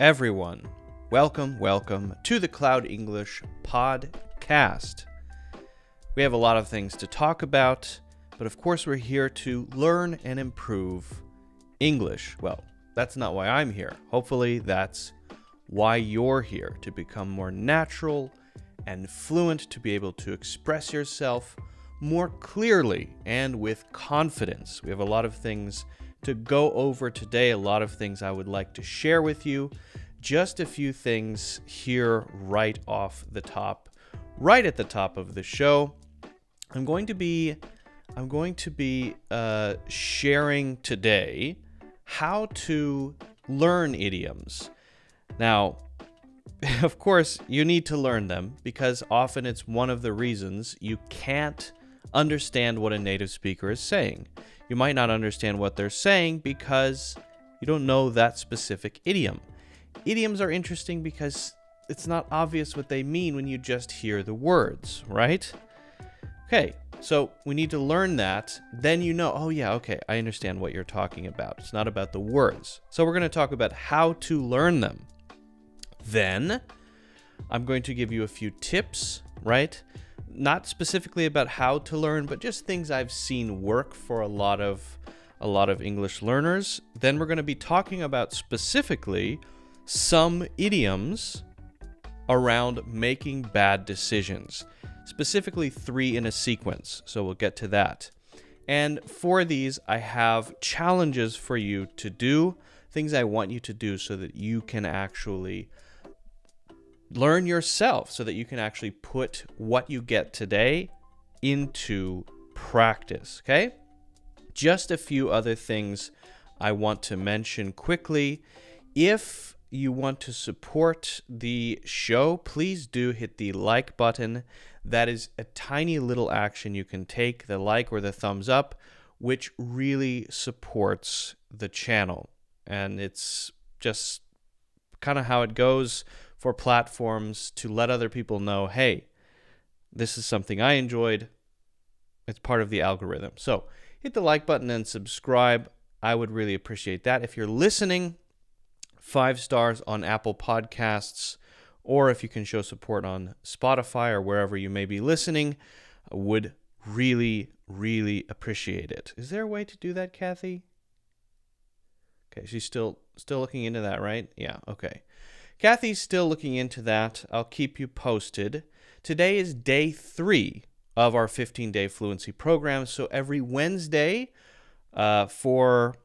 everyone. Welcome to the Cloud English podcast. We have a lot of things to talk about, but of course we're here to learn and improve English. Well, that's not why I'm here. Hopefully that's why you're here, to become more natural and fluent, to be able to express yourself more clearly and with confidence. We have a lot of things to go over today, a lot of things I would like to share with you. Just a few things here right off the top, right at the top of the show. I'm going to be sharing today how to learn idioms. Now, of course, you need to learn them because often it's one of the reasons you can't understand what a native speaker is saying. You might not understand what they're saying because you don't know that specific idiom. Idioms are interesting because it's not obvious what they mean when you just hear the words, right? Okay, so we need to learn that. Then you know, oh yeah, okay, I understand what you're talking about. It's not about the words. So we're going to talk about how to learn them. Then I'm going to give you a few tips, right? Not specifically about how to learn, but just things I've seen work for a lot of English learners. Then we're going to be talking about specifically some idioms around making bad decisions, specifically 3 in a sequence. So we'll get to that. And for these, I have challenges for you to do, things I want you to do so that you can actually learn yourself, so that you can actually put what you get today into practice, okay? Just a few other things I want to mention quickly. If you want to support the show, please do hit the like button. That is a tiny little action you can take, the like or the thumbs up, which really supports the channel. And it's just kind of how it goes for platforms to let other people know, hey, this is something I enjoyed. It's part of the algorithm. So hit the like button and subscribe. I would really appreciate that. If you're listening, 5 stars on Apple Podcasts, or if you can show support on Spotify or wherever you may be listening, I would really, really appreciate it. Is there a way to do that, Kathy? Okay, she's still looking into that, right? Yeah, okay. Kathy's still looking into that. I'll keep you posted. Today is day 3 of our 15-day fluency program. So every Wednesday for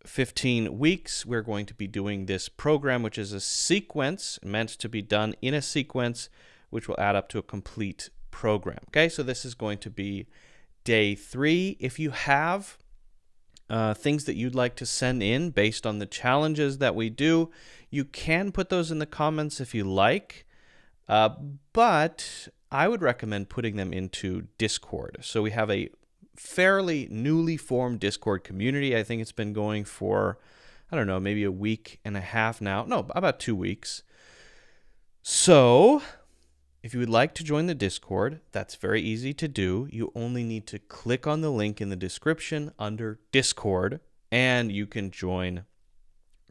15 weeks, we're going to be doing this program, which is a sequence meant to be done in a sequence, which will add up to a complete program. Okay, so this is going to be day 3. If you have things that you'd like to send in based on the challenges that we do, you can put those in the comments if you like, but I would recommend putting them into Discord. So we have a fairly newly formed Discord community. I think it's been going for, I don't know, maybe a week and a half now. No, about 2 weeks. So if you would like to join the Discord, that's very easy to do. You only need to click on the link in the description under Discord, and you can join.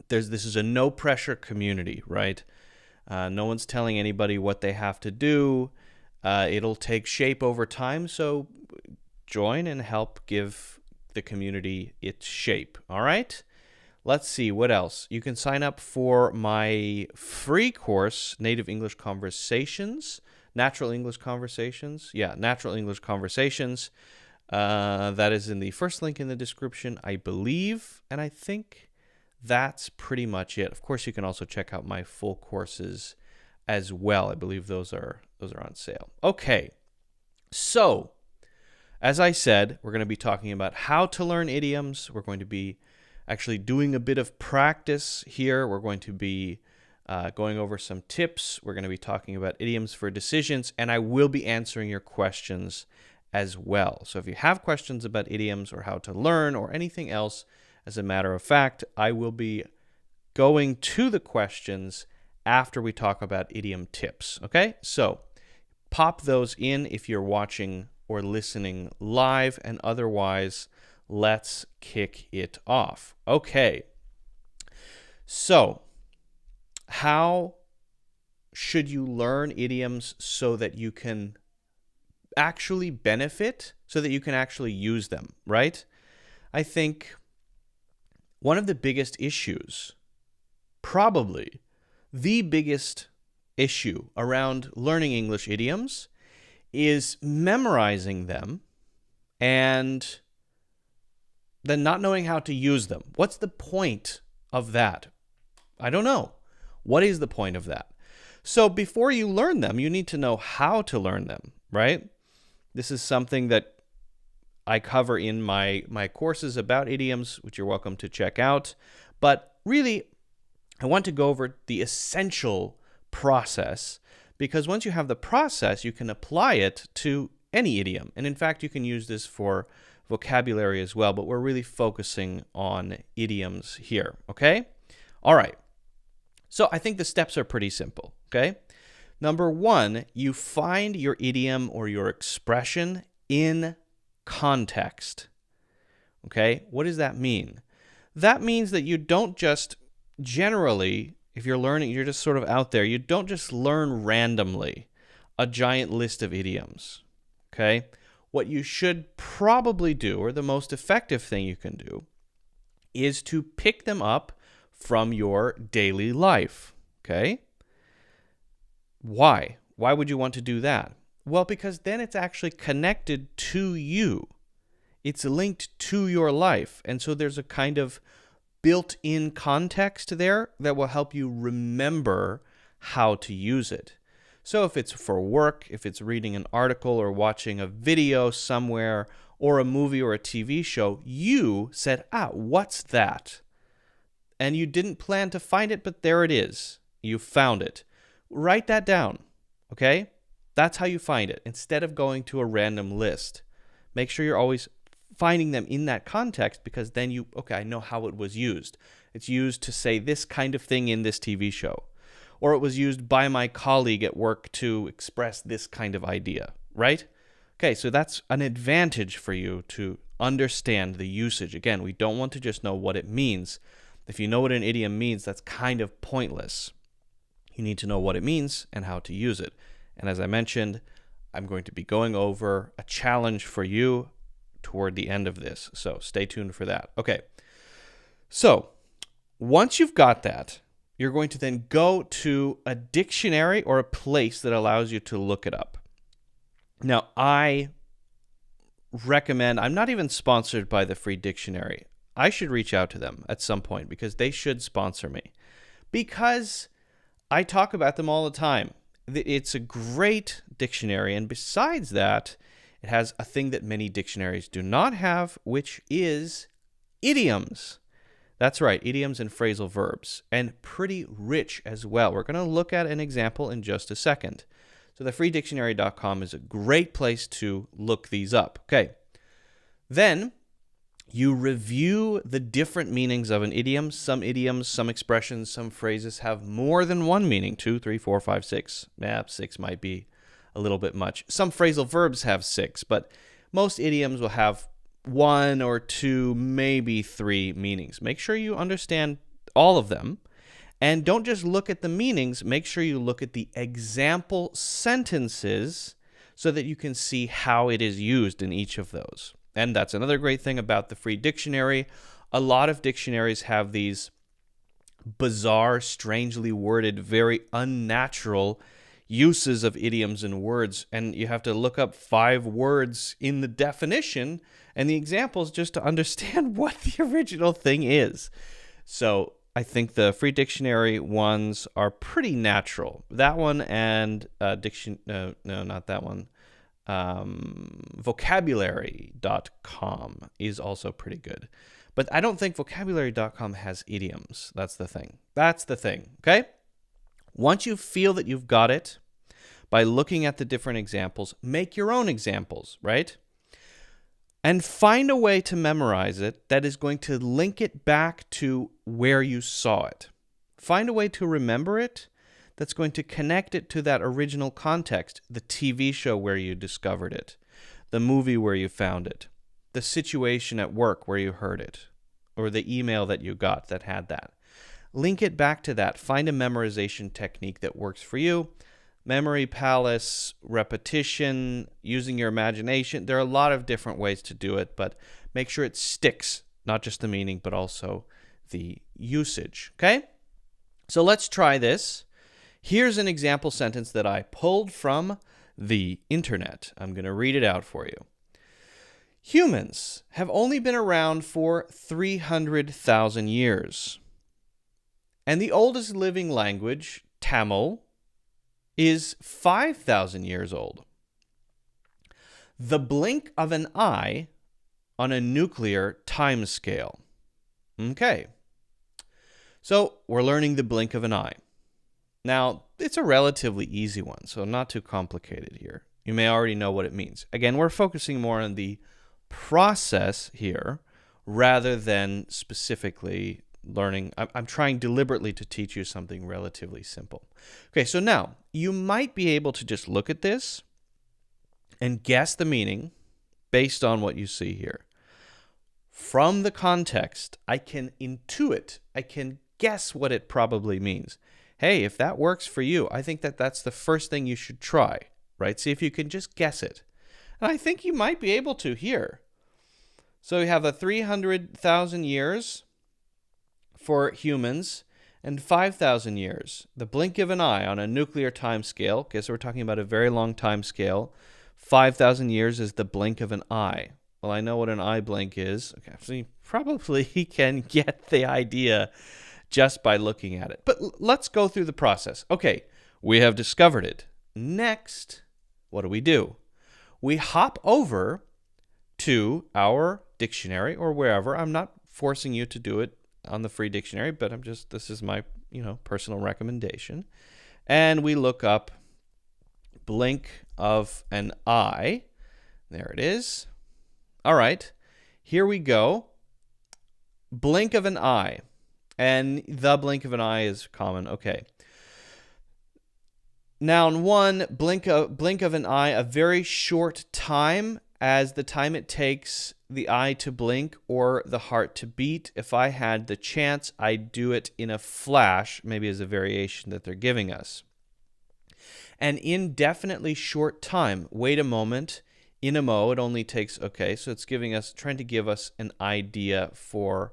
This is a no-pressure community, right? No one's telling anybody what they have to do. It'll take shape over time, so join and help give the community its shape, all right? Let's see, what else? You can sign up for my free course, Native English Conversations, Natural English Conversations. Yeah, Natural English Conversations. That is in the first link in the description, I believe, and I think that's pretty much it. Of course, you can also check out my full courses as well. I believe those are on sale. Okay, so as I said, we're going to be talking about how to learn idioms. We're going to be actually doing a bit of practice here. We're going to be going over some tips. We're going to be talking about idioms for decisions, and I will be answering your questions as well. So if you have questions about idioms or how to learn or anything else, as a matter of fact, I will be going to the questions after we talk about idiom tips. Okay, so pop those in if you're watching or listening live, and otherwise, let's kick it off. Okay, so how should you learn idioms so that you can actually benefit, so that you can actually use them, right? I think one of the biggest issues, probably the biggest issue around learning English idioms, is memorizing them and then not knowing how to use them. What's the point of that? I don't know. What is the point of that? So before you learn them, you need to know how to learn them, right? This is something that I cover in my courses about idioms, which you're welcome to check out. But really, I want to go over the essential process, because once you have the process, you can apply it to any idiom. And in fact, you can use this for vocabulary as well, but we're really focusing on idioms here, okay? All right. So I think the steps are pretty simple, okay? Number one, you find your idiom or your expression in context, okay? What does that mean? That means that you don't just generally, if you're learning, you're just sort of out there, you don't just learn randomly a giant list of idioms, okay? What you should probably do, or the most effective thing you can do, is to pick them up from your daily life, okay? Why? Why would you want to do that? Well, because then it's actually connected to you. It's linked to your life. And so there's a kind of built-in context there that will help you remember how to use it. So if it's for work, if it's reading an article or watching a video somewhere or a movie or a TV show, you said, what's that? And you didn't plan to find it, but there it is. You found it. Write that down, okay? That's how you find it, instead of going to a random list. Make sure you're always finding them in that context, because then I know how it was used. It's used to say this kind of thing in this TV show. Or it was used by my colleague at work to express this kind of idea, right? Okay, so that's an advantage for you to understand the usage. Again, we don't want to just know what it means. If you know what an idiom means, that's kind of pointless. You need to know what it means and how to use it. And as I mentioned, I'm going to be going over a challenge for you toward the end of this. So stay tuned for that. Okay. So once you've got that, you're going to then go to a dictionary or a place that allows you to look it up. Now, I recommend, I'm not even sponsored by the free dictionary. I should reach out to them at some point, because they should sponsor me, because I talk about them all the time. It's a great dictionary, and besides that, it has a thing that many dictionaries do not have, which is idioms. That's right, idioms and phrasal verbs, and pretty rich as well. We're going to look at an example in just a second. So the freedictionary.com is a great place to look these up. Okay, then you review the different meanings of an idiom. Some idioms, some expressions, some phrases have more than one meaning. 2, 3, 4, 5, 6. 6 might be a little bit much. Some phrasal verbs have 6, but most idioms will have 1 or 2, maybe 3 meanings. Make sure you understand all of them. And don't just look at the meanings. Make sure you look at the example sentences so that you can see how it is used in each of those. And that's another great thing about the free dictionary. A lot of dictionaries have these bizarre, strangely worded, very unnatural uses of idioms and words, and you have to look up 5 words in the definition and the examples just to understand what the original thing is. So I think the free dictionary ones are pretty natural. That one and no, not that one. Vocabulary.com is also pretty good. But I don't think vocabulary.com has idioms. That's the thing. Okay? Once you feel that you've got it, by looking at the different examples, make your own examples, right? And find a way to memorize it that is going to link it back to where you saw it. Find a way to remember it that's going to connect it to that original context, the TV show where you discovered it, the movie where you found it, the situation at work where you heard it, or the email that you got that had that. link it back to that. Find a memorization technique that works for you. Memory palace, repetition, using your imagination. There are a lot of different ways to do it, but make sure it sticks, not just the meaning, but also the usage, okay? So let's try this. Here's an example sentence that I pulled from the internet. I'm going to read it out for you. Humans have only been around for 300,000 years. And the oldest living language, Tamil, is 5,000 years old. The blink of an eye on a nuclear time scale. Okay. So we're learning the blink of an eye. Now, it's a relatively easy one, so not too complicated here. You may already know what it means. Again, we're focusing more on the process here rather than specifically learning. I'm trying deliberately to teach you something relatively simple. Okay, so now you might be able to just look at this and guess the meaning based on what you see here. From the context, I can intuit, I can guess what it probably means. Hey, if that works for you, I think that that's the first thing you should try, right? See if you can just guess it. And I think you might be able to here. So we have a 300,000 years for humans and 5,000 years. The blink of an eye on a nuclear time scale. Okay, so we're talking about a very long time scale. 5,000 years is the blink of an eye. Well, I know what an eye blink is. Okay, so you probably can get the idea just by looking at it. But let's go through the process. Okay, we have discovered it. Next, what do? We hop over to our dictionary or wherever. I'm not forcing you to do it on the free dictionary, but this is my, personal recommendation. And we look up blink of an eye. There it is. All right, here we go. Blink of an eye. And the blink of an eye is common. Okay. Noun 1, blink of an eye, a very short time, as the time it takes the eye to blink or the heart to beat. If I had the chance, I'd do it in a flash, maybe as a variation that they're giving us. An indefinitely short time. Wait a moment. In a mo, it only takes, okay, so it's trying to give us an idea for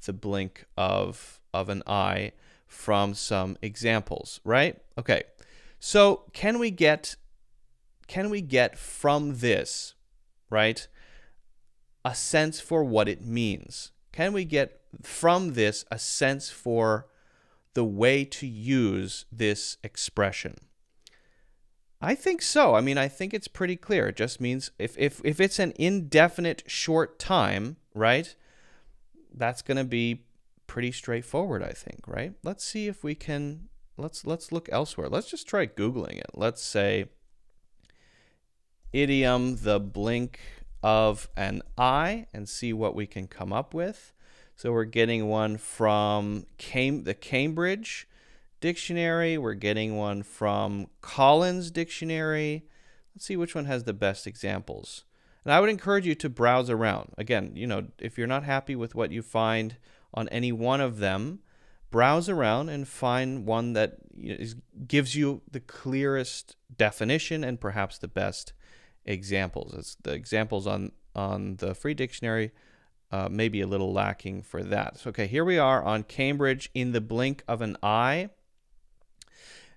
the blink of an eye from some examples, right? Okay. So can we get from this, right, a sense for what it means? Can we get from this a sense for the way to use this expression? I think so. I think it's pretty clear. It just means if it's an indefinite short time, right, that's going to be pretty straightforward, I think, right? Let's see if we can, let's look elsewhere. Let's just try Googling it. Let's say idiom, the blink of an eye, and see what we can come up with. So we're getting one from the Cambridge Dictionary. We're getting one from Collins Dictionary. Let's see which one has the best examples. And I would encourage you to browse around. Again, if you're not happy with what you find on any one of them, browse around and find one that gives you the clearest definition and perhaps the best examples. It's the examples on the free dictionary may be a little lacking for that. So, okay, here we are on Cambridge. In the blink of an eye.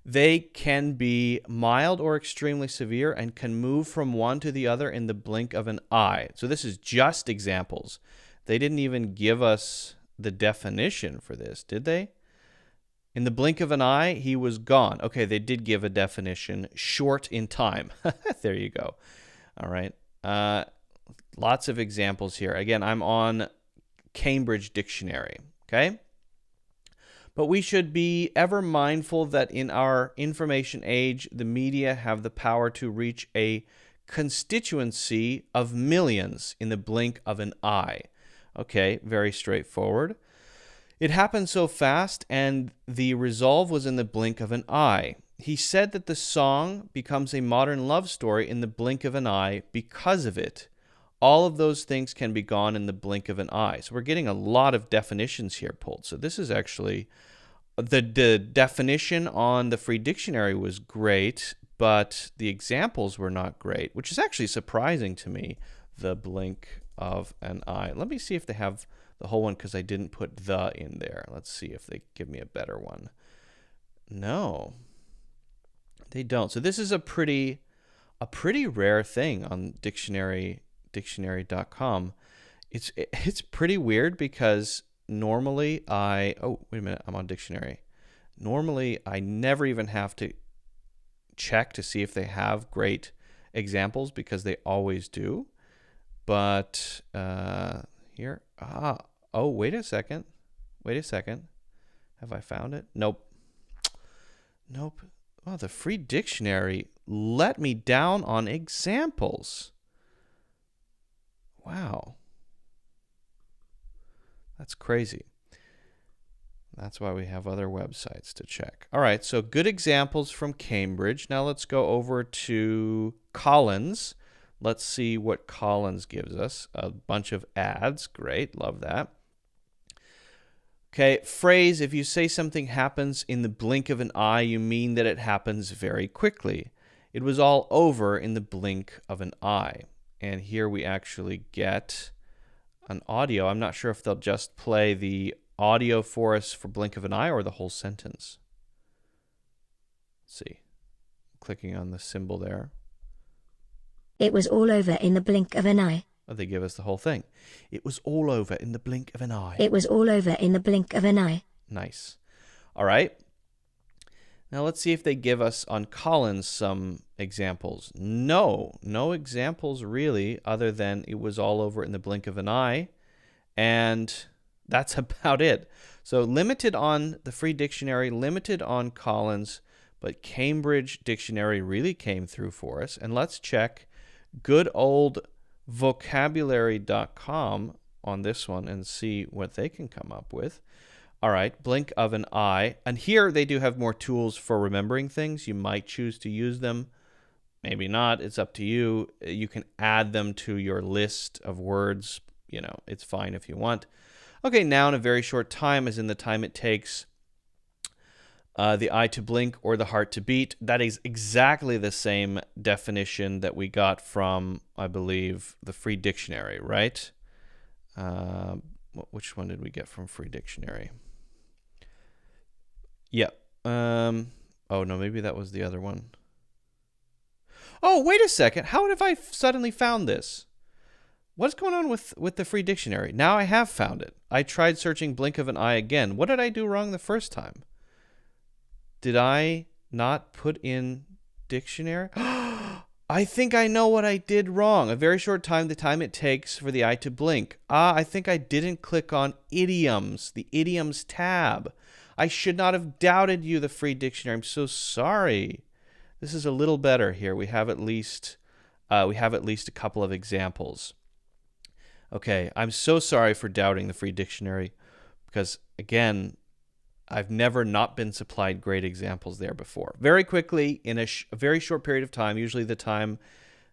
They can be mild or extremely severe and can move from one to the other in the blink of an eye. So this is just examples. They didn't even give us the definition for this, did they? In the blink of an eye, he was gone. Okay, they did give a definition, short in time. There you go. All right. Lots of examples here. Again, I'm on Cambridge Dictionary, okay? But we should be ever mindful that in our information age, the media have the power to reach a constituency of millions in the blink of an eye. Okay, very straightforward. It happened so fast, and the resolve was in the blink of an eye. He said that the song becomes a modern love story in the blink of an eye because of it. All of those things can be gone in the blink of an eye. So we're getting a lot of definitions here pulled. So this is actually the definition on the free dictionary was great, but the examples were not great, which is actually surprising to me. The blink of an eye. Let me see if they have the whole one, because I didn't put the in there. Let's see if they give me a better one. No, they don't. So this is a pretty rare thing on dictionary.com. It's pretty weird, because normally oh, wait a minute, I'm on dictionary. Normally I never even have to check to see if they have great examples, because they always do. But here, oh, wait a second. Have I found it? Nope. Oh, the free dictionary let me down on examples. Wow. That's crazy. That's why we have other websites to check. All right, so good examples from Cambridge. Now let's go over to Collins. Let's see what Collins gives us. A bunch of ads. Great, love that. Okay, phrase, if you say something happens in the blink of an eye, you mean that it happens very quickly. It was all over in the blink of an eye. And here we actually get an audio. I'm not sure if they'll just play the audio for us for blink of an eye or the whole sentence. Let's see. Clicking on the symbol there. It was all over in the blink of an eye. Oh, they give us the whole thing. It was all over in the blink of an eye. It was all over in the blink of an eye. Nice. All right. Now let's see if they give us on Collins some examples. No examples really, other than it was all over in the blink of an eye. And that's about it. So limited on the free dictionary, limited on Collins, but Cambridge Dictionary really came through for us. And let's check good old vocabulary.com on this one and see what they can come up with. All right, blink of an eye. And here they do have more tools for remembering things. You might choose to use them. Maybe not. It's up to you. You can add them to your list of words. You know, it's fine if you want. Okay, now in a very short time, as in the time it takes the eye to blink or the heart to beat. That is exactly the same definition that we got from, I believe, the free dictionary, right? Which one did we get from free dictionary? Yeah. Oh, no, maybe that was the other one. Oh, wait a second. How have I suddenly found this? What's going on with the free dictionary? Now I have found it. I tried searching blink of an eye again. What did I do wrong the first time? Did I not put in dictionary? I think I know what I did wrong. A very short time, the time it takes for the eye to blink. I think I didn't click on idioms, the idioms tab. I should not have doubted you, the free dictionary. I'm so sorry. This is a little better here. We have at least a couple of examples. Okay, I'm so sorry for doubting the free dictionary, because again, I've never not been supplied great examples there before. Very quickly, in a very short period of time,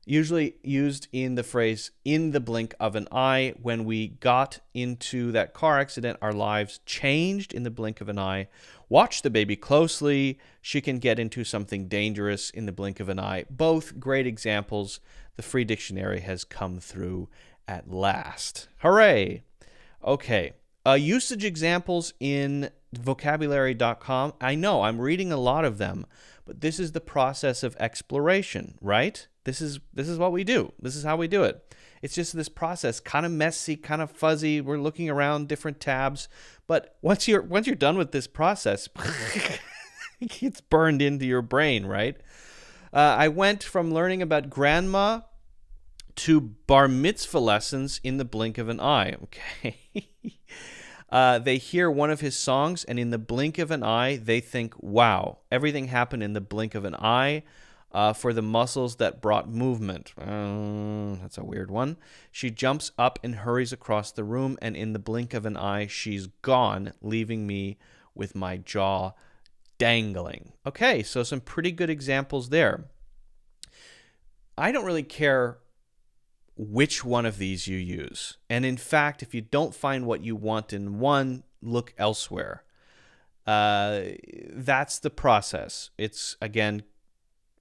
usually used in the phrase in the blink of an eye. When we got into that car accident, our lives changed in the blink of an eye. Watch the baby closely. She can get into something dangerous in the blink of an eye. Both great examples. The free dictionary has come through at last. Hooray! Okay. Usage examples in vocabulary.com. I know I'm reading a lot of them, but this is the process of exploration, right? This is what we do. This is how we do it. It's just this process, kind of messy, kind of fuzzy. We're looking around different tabs, but once you're done with this process, it gets burned into your brain, right? I went from learning about grandma to bar mitzvah lessons in the blink of an eye. Okay. They hear one of his songs, and in the blink of an eye, they think, wow, everything happened in the blink of an eye for the muscles that brought movement. That's a weird one. She jumps up and hurries across the room, and in the blink of an eye, she's gone, leaving me with my jaw dangling. Okay, so some pretty good examples there. I don't really care which one of these you use. And in fact, if you don't find what you want in one, look elsewhere. That's the process. It's, again,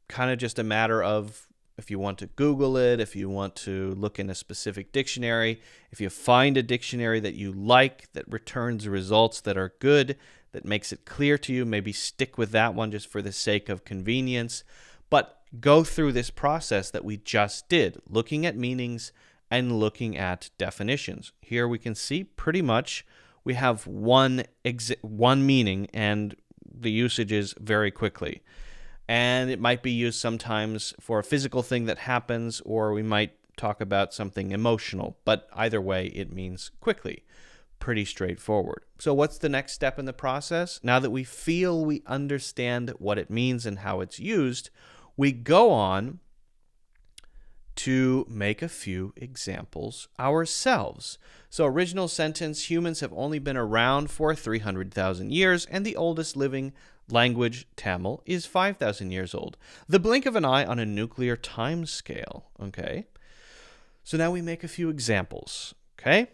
kind of just a matter of if you want to Google it, if you want to look in a specific dictionary, if you find a dictionary that you like, that returns results that are good, that makes it clear to you, maybe stick with that one just for the sake of convenience. But go through this process that we just did, looking at meanings and looking at definitions. Here we can see pretty much we have one meaning, and the usage is very quickly. And it might be used sometimes for a physical thing that happens, or we might talk about something emotional. But either way, it means quickly. Pretty straightforward. So what's the next step in the process? Now that we feel we understand what it means and how it's used, we go on to make a few examples ourselves. So original sentence, humans have only been around for 300,000 years, and the oldest living language, Tamil, is 5,000 years old. The blink of an eye on a nuclear time scale. Okay. So now we make a few examples. Okay.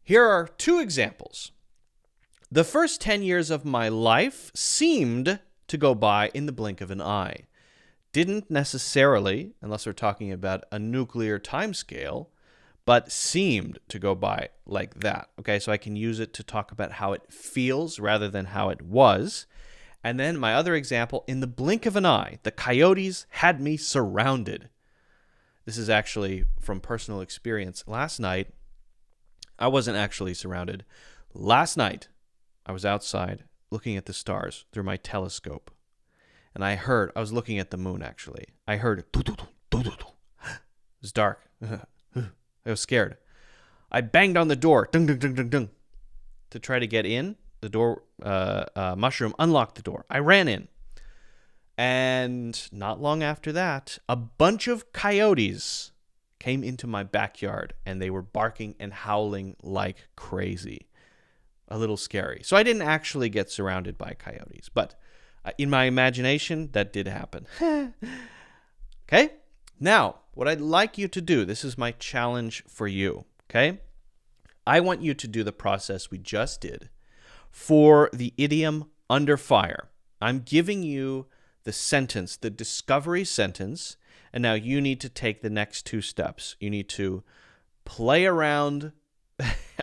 Here are two examples. The first 10 years of my life seemed to go by in the blink of an eye. Didn't necessarily, unless we're talking about a nuclear time scale, but seemed to go by like that. Okay, so I can use it to talk about how it feels rather than how it was. And then my other example, in the blink of an eye, the coyotes had me surrounded. This is actually from personal experience. Last night, I wasn't actually surrounded. Last night, I was outside looking at the stars through my telescope. And I was looking at the moon actually. I heard, it was dark. I was scared. I banged on the door, dung, dung, dung, dung, dung, to try to get in. The door, mushroom unlocked the door. I ran in. And not long after that, a bunch of coyotes came into my backyard, and they were barking and howling like crazy. A little scary. So I didn't actually get surrounded by coyotes, but in my imagination, that did happen. Okay? Now, what I'd like you to do, this is my challenge for you, okay? I want you to do the process we just did for the idiom under fire. I'm giving you the sentence, the discovery sentence, and now you need to take the next two steps. You need to play around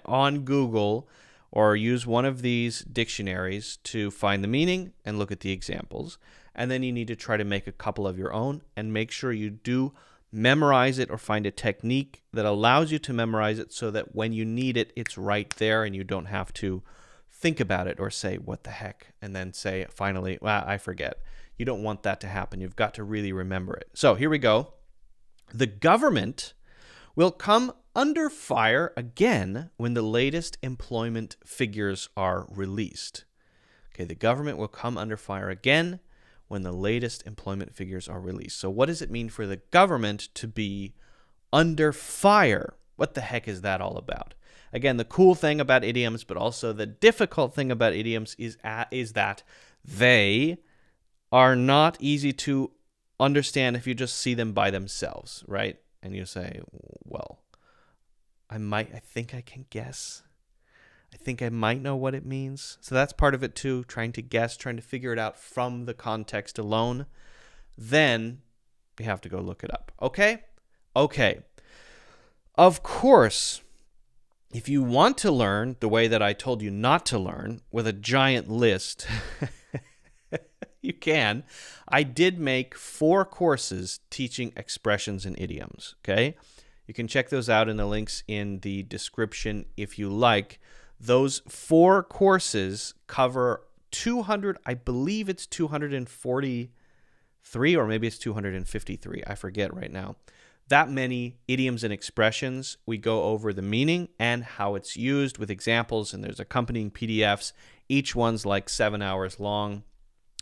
on Google or use one of these dictionaries to find the meaning and look at the examples. And then you need to try to make a couple of your own and make sure you do memorize it or find a technique that allows you to memorize it so that when you need it, it's right there and you don't have to think about it or say, what the heck? And then say, finally, well, I forget. You don't want that to happen. You've got to really remember it. So here we go. The government will come under fire again when the latest employment figures are released. Okay, the government will come under fire again when the latest employment figures are released. So what does it mean for the government to be under fire? What the heck is that all about? Again, the cool thing about idioms, but also the difficult thing about idioms is that they are not easy to understand if you just see them by themselves, right? And you say, well, I think I can guess. I think I might know what it means. So that's part of it too, trying to guess, trying to figure it out from the context alone. Then we have to go look it up. Okay? Okay. Of course, if you want to learn the way that I told you not to learn, with a giant list, you can. I did make 4 courses teaching expressions and idioms, okay? You can check those out in the links in the description if you like. Those 4 courses cover 200, I believe it's 243 or maybe it's 253. I forget right now. That many idioms and expressions. We go over the meaning and how it's used with examples, and there's accompanying PDFs. Each one's like 7 hours long.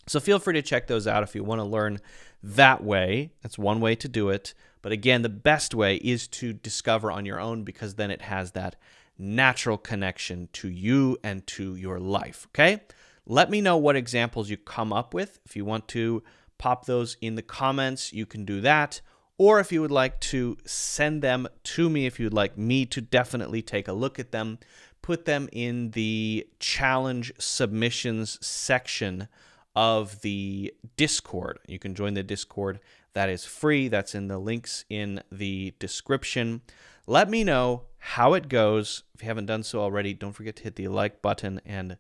So feel free to check those out if you want to learn that way. That's one way to do it. But again, the best way is to discover on your own, because then it has that natural connection to you and to your life, okay? Let me know what examples you come up with. If you want to pop those in the comments, you can do that. Or if you would like to send them to me, if you'd like me to definitely take a look at them, put them in the challenge submissions section of the Discord. You can join the Discord. That is free. That's in the links in the description. Let me know how it goes. If you haven't done so already, don't forget to hit the like button and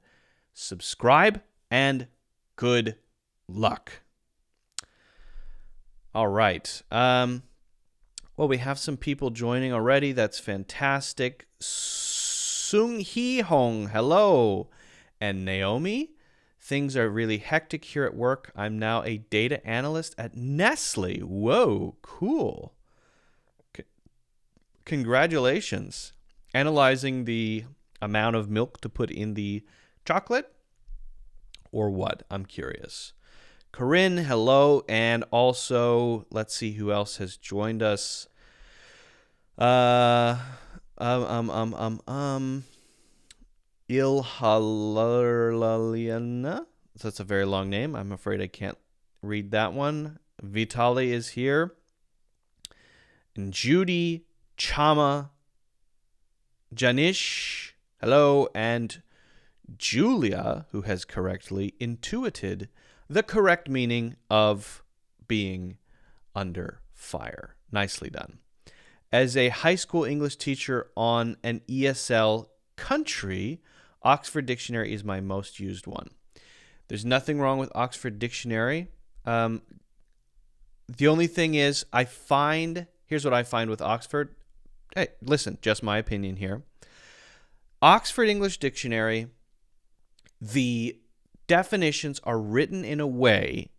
subscribe, and good luck. All right. Well, we have some people joining already. That's fantastic. Sung Hee Hong, hello. And Naomi, things are really hectic here at work. I'm now a data analyst at Nestle. Whoa, cool. Congratulations. Analyzing the amount of milk to put in the chocolate? Or what? I'm curious. Corinne, hello. And also, let's see who else has joined us. Ilhalalaliana. So that's a very long name. I'm afraid I can't read that one. Vitali is here. And Judy, Chama, Janish, hello, and Julia, who has correctly intuited the correct meaning of being under fire. Nicely done. As a high school English teacher on an ESL country, Oxford Dictionary is my most used one. There's nothing wrong with Oxford Dictionary. The only thing is, here's what I find with Oxford. Hey, listen, just my opinion here. Oxford English Dictionary, the definitions are written in a way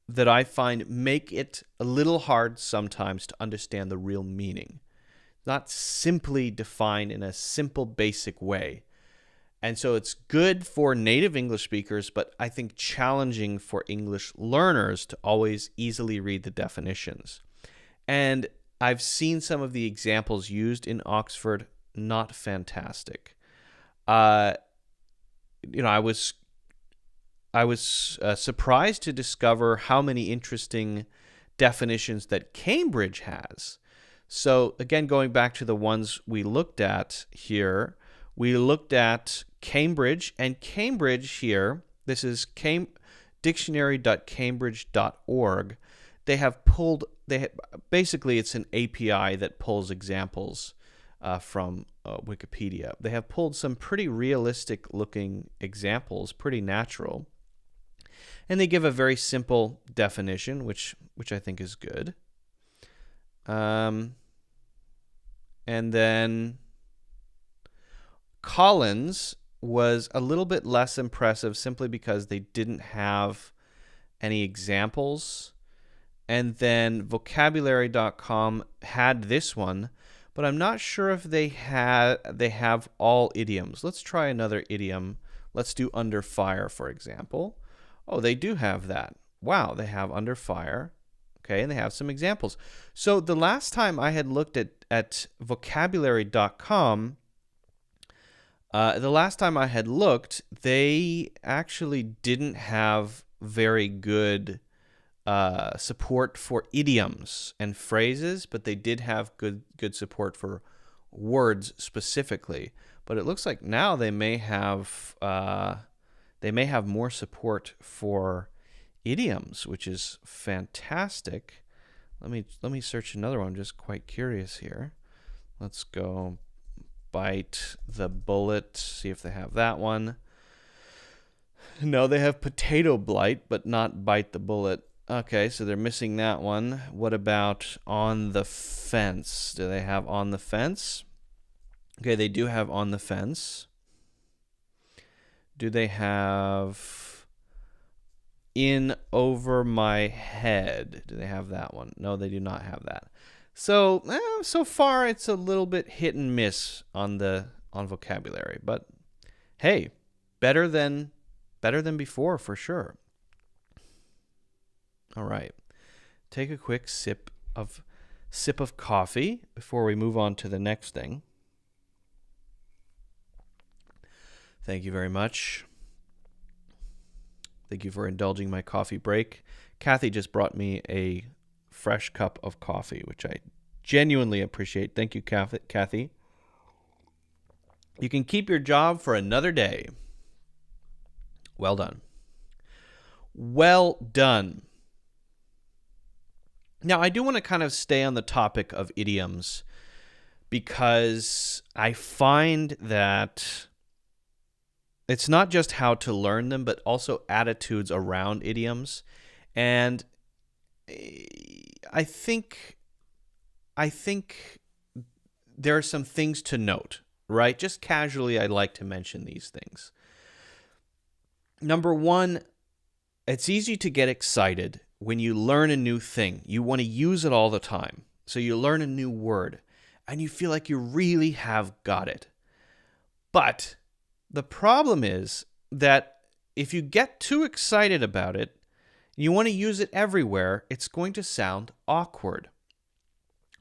that I find make it a little hard sometimes to understand the real meaning. Not simply defined in a simple, basic way. And so it's good for native English speakers, but I think challenging for English learners to always easily read the definitions. And I've seen some of the examples used in Oxford, not fantastic. I was surprised to discover how many interesting definitions that Cambridge has. So again, going back to the ones we looked at here, we looked at Cambridge, and Cambridge here, this is dictionary.cambridge.org. Basically it's an API that pulls examples from Wikipedia. They have pulled some pretty realistic looking examples, pretty natural. And they give a very simple definition, which I think is good. And then Collins was a little bit less impressive simply because they didn't have any examples. And then vocabulary.com had this one, but I'm not sure if they have all idioms. Let's try another idiom. Let's do under fire, for example. Oh, they do have that. Wow, they have under fire. Okay, and they have some examples. So the last time I had looked at vocabulary.com, they actually didn't have very good support for idioms and phrases, but they did have good support for words specifically. But it looks like now they may have more support for idioms, which is fantastic. Let me search another one. I'm just quite curious here. Let's go bite the bullet, see if they have that one. No, they have potato blight, but not bite the bullet. Okay, so they're missing that one. What about on the fence? Do they have on the fence? Okay, they do have on the fence. Do they have in over my head? Do they have that one? No, they do not have that. So so far it's a little bit hit and miss on vocabulary, but hey, better than before for sure. All right, take a quick sip of coffee before we move on to the next thing. Thank you very much. Thank you for indulging my coffee break. Kathy just brought me a fresh cup of coffee, which I genuinely appreciate. Thank you, Kathy. You can keep your job for another day. Well done. Well done. Now, I do want to kind of stay on the topic of idioms because I find that it's not just how to learn them, but also attitudes around idioms. And I think there are some things to note, right? Just casually, I'd like to mention these things. Number one, it's easy to get excited when you learn a new thing. You want to use it all the time. So you learn a new word, and you feel like you really have got it. But the problem is that if you get too excited about it, you want to use it everywhere, it's going to sound awkward.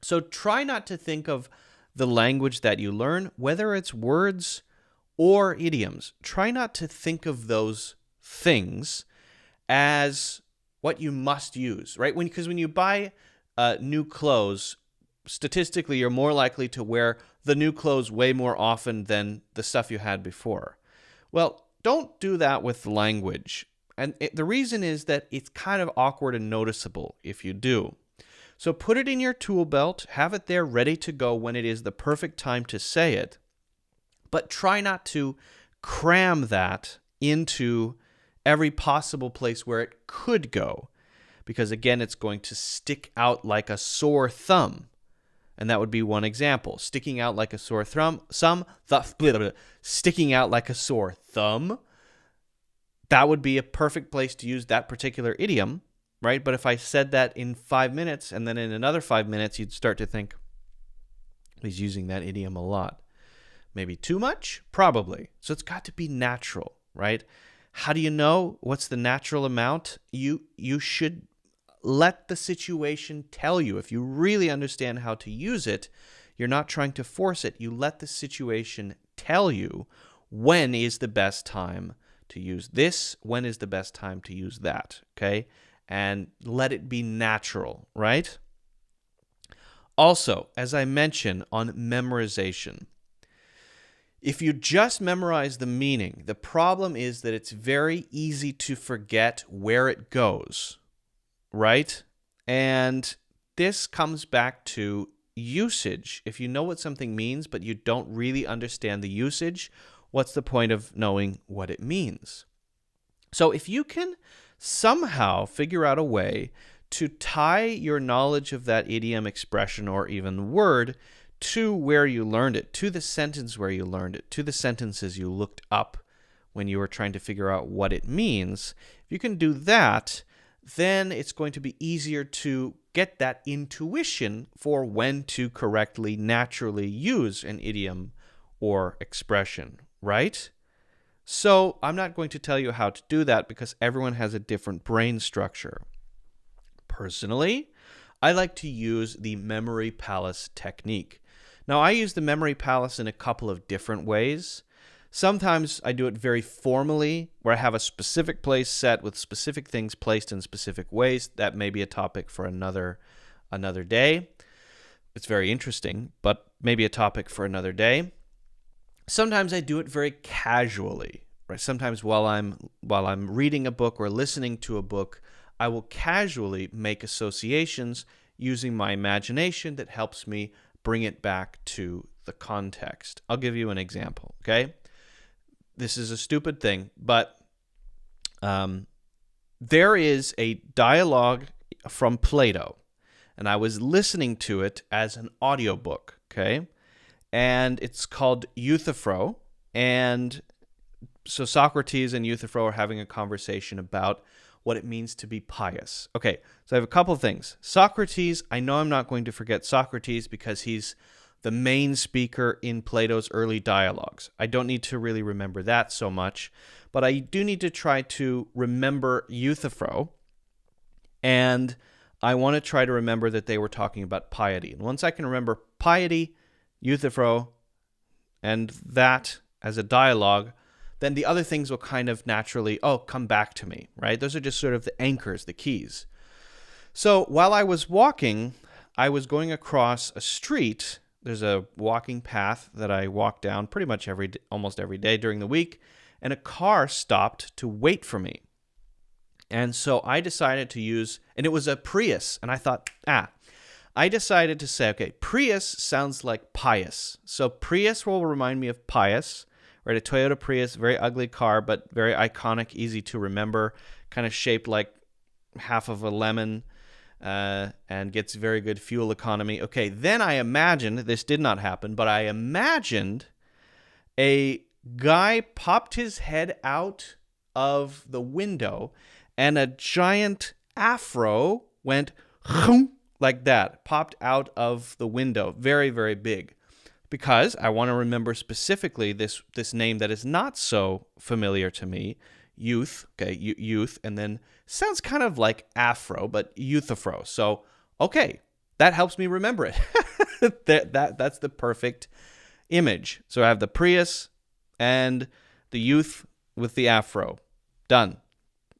So try not to think of the language that you learn, whether it's words or idioms. Try not to think of those things as what you must use, right? Because when you buy new clothes, statistically, you're more likely to wear the new clothes way more often than the stuff you had before. Well, don't do that with language. And the reason is that it's kind of awkward and noticeable if you do. So put it in your tool belt, have it there ready to go when it is the perfect time to say it, but try not to cram that into every possible place where it could go, because again, it's going to stick out like a sore thumb. And that would be one example. Sticking out like a sore thumb, sticking out like a sore thumb. That would be a perfect place to use that particular idiom, right? But if I said that in 5 minutes and then in another 5 minutes, you'd start to think, he's using that idiom a lot. Maybe too much? Probably. So it's got to be natural, right? How do you know what's the natural amount? You should let the situation tell you. If you really understand how to use it, you're not trying to force it. You let the situation tell you when is the best time to use this, when is the best time to use that, okay? And let it be natural, right? Also, as I mentioned on memorization, if you just memorize the meaning, the problem is that it's very easy to forget where it goes, right? And this comes back to usage. If you know what something means, but you don't really understand the usage, what's the point of knowing what it means? So if you can somehow figure out a way to tie your knowledge of that idiom, expression, or even word to where you learned it, to the sentence where you learned it, to the sentences you looked up when you were trying to figure out what it means, if you can do that, then it's going to be easier to get that intuition for when to correctly, naturally use an idiom or expression, right? So I'm not going to tell you how to do that because everyone has a different brain structure. Personally, I like to use the memory palace technique. Now, I use the memory palace in a couple of different ways. Sometimes I do it very formally, where I have a specific place set with specific things placed in specific ways. That may be a topic for another day. It's very interesting, but maybe a topic for another day. Sometimes I do it very casually, right? Sometimes while I'm reading a book or listening to a book, I will casually make associations using my imagination that helps me bring it back to the context. I'll give you an example, okay? This is a stupid thing, but there is a dialogue from Plato, and I was listening to it as an audiobook, okay? And it's called Euthyphro, and so Socrates and Euthyphro are having a conversation about what it means to be pious. Okay, so I have a couple things. Socrates, I know I'm not going to forget Socrates because he's the main speaker in Plato's early dialogues. I don't need to really remember that so much, but I do need to try to remember Euthyphro, and I want to try to remember that they were talking about piety. And once I can remember piety, Euthyphro, and that as a dialogue, then the other things will kind of naturally, come back to me, right? Those are just sort of the anchors, the keys. So while I was walking, I was going across a street There's a walking path that I walk down pretty much almost every day during the week, and a car stopped to wait for me. And so I decided to use, and it was a Prius, and I thought, I decided to say, okay, Prius sounds like pious. So Prius will remind me of pious, right? A Toyota Prius, very ugly car, but very iconic, easy to remember, kind of shaped like half of a lemon, and gets very good fuel economy. Okay, then I imagined, this did not happen, but I imagined a guy popped his head out of the window and a giant afro went like that, popped out of the window, very, very big. Because I want to remember specifically this name that is not so familiar to me, youth, okay, youth, and then sounds kind of like afro, but youthafro. So, okay, that helps me remember it. That's the perfect image. So I have the Prius and the youth with the afro. Done.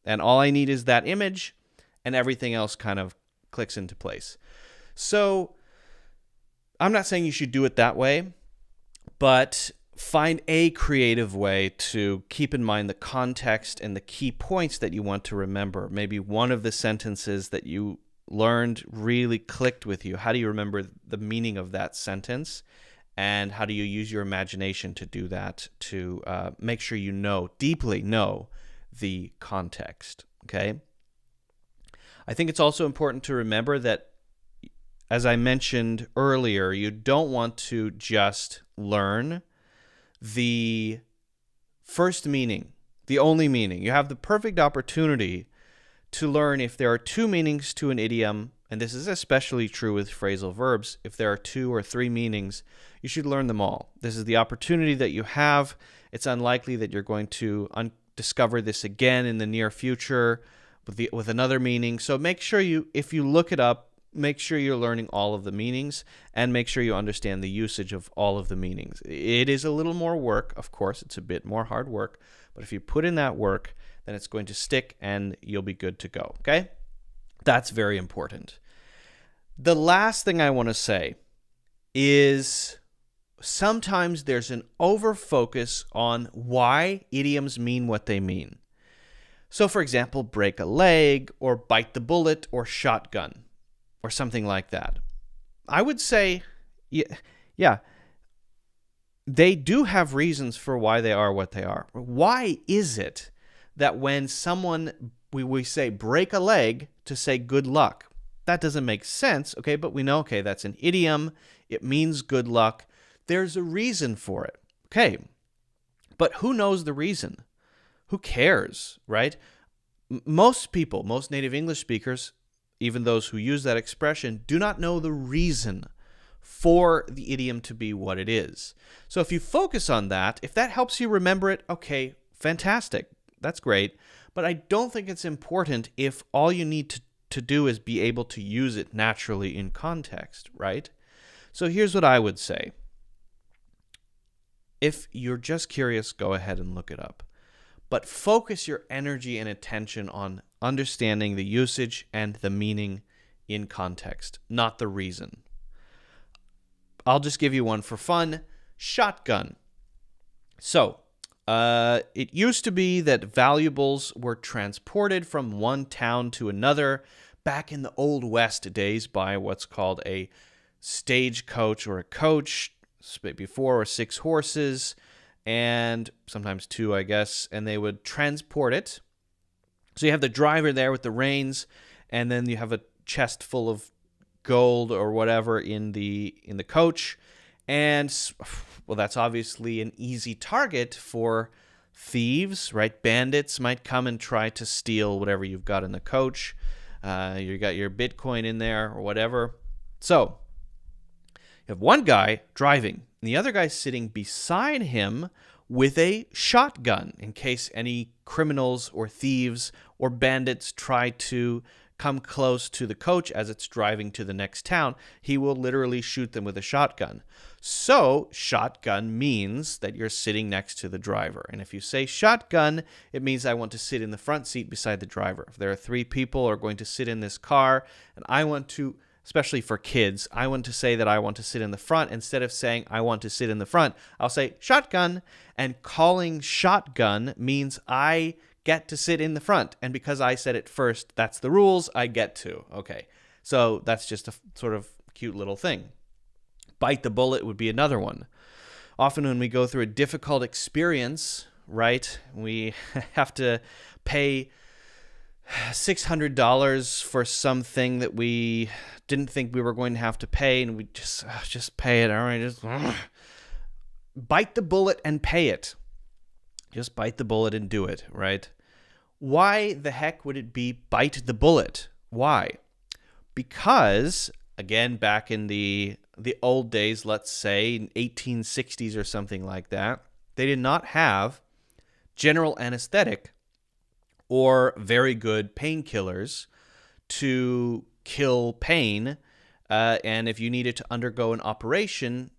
And all I need is that image, and everything else kind of clicks into place. So I'm not saying you should do it that way, but find a creative way to keep in mind the context and the key points that you want to remember. Maybe one of the sentences that you learned really clicked with you. How do you remember the meaning of that sentence? And how do you use your imagination to do that, to make sure you deeply know the context, okay? I think it's also important to remember that, as I mentioned earlier, you don't want to just learn the first meaning, the only meaning. You have the perfect opportunity to learn if there are two meanings to an idiom, and this is especially true with phrasal verbs. If there are 2 or 3 meanings, you should learn them all. This is the opportunity that you have. It's unlikely that you're going to discover this again in the near future with another meaning. So make sure if you look it up, make sure you're learning all of the meanings, and make sure you understand the usage of all of the meanings. It is a little more work, of course. It's a bit more hard work, but if you put in that work, then it's going to stick and you'll be good to go, okay? That's very important. The last thing I want to say is sometimes there's an over-focus on why idioms mean what they mean. So, for example, break a leg, or bite the bullet, or shotgun, or something like that. I would say, yeah, they do have reasons for why they are what they are. Why is it that when we say break a leg to say good luck? That doesn't make sense, okay? But we know, okay, that's an idiom. It means good luck. There's a reason for it, okay? But who knows the reason? Who cares, right? Most people, most native English speakers, even those who use that expression, do not know the reason for the idiom to be what it is. So if you focus on that, if that helps you remember it, okay, fantastic. That's great. But I don't think it's important if all you need to do is be able to use it naturally in context, right? So here's what I would say. If you're just curious, go ahead and look it up. But focus your energy and attention on understanding the usage and the meaning in context, not the reason. I'll just give you one for fun. Shotgun. So, it used to be that valuables were transported from one town to another back in the Old West days by what's called a stagecoach or a coach, maybe 4 or 6 horses, and sometimes 2, I guess, and they would transport it. So you have the driver there with the reins, and then you have a chest full of gold or whatever in the coach, and well, that's obviously an easy target for thieves, right? Bandits might come and try to steal whatever you've got in the coach. You got your Bitcoin in there or whatever. So you have one guy driving, and the other guy sitting beside him with a shotgun in case any criminals or thieves or bandits try to come close to the coach as it's driving to the next town. He will literally shoot them with a shotgun. So shotgun means that you're sitting next to the driver. And if you say shotgun, it means I want to sit in the front seat beside the driver. If there are 3 people who are going to sit in this car and I want to especially for kids, I want to say that I want to sit in the front. Instead of saying I want to sit in the front, I'll say shotgun. And calling shotgun means I get to sit in the front. And because I said it first, that's the rules. I get to. Okay. So that's just a sort of cute little thing. Bite the bullet would be another one. Often when we go through a difficult experience, right, we have to pay $600 for something that we didn't think we were going to have to pay, and we just pay it. All right, just bite the bullet and pay it. Just bite the bullet and do it, right? Why the heck would it be bite the bullet? Why? Because, again, back in the old days, let's say in 1860s or something like that, they did not have general anesthetic or very good painkillers to kill pain. And if you needed to undergo an operation,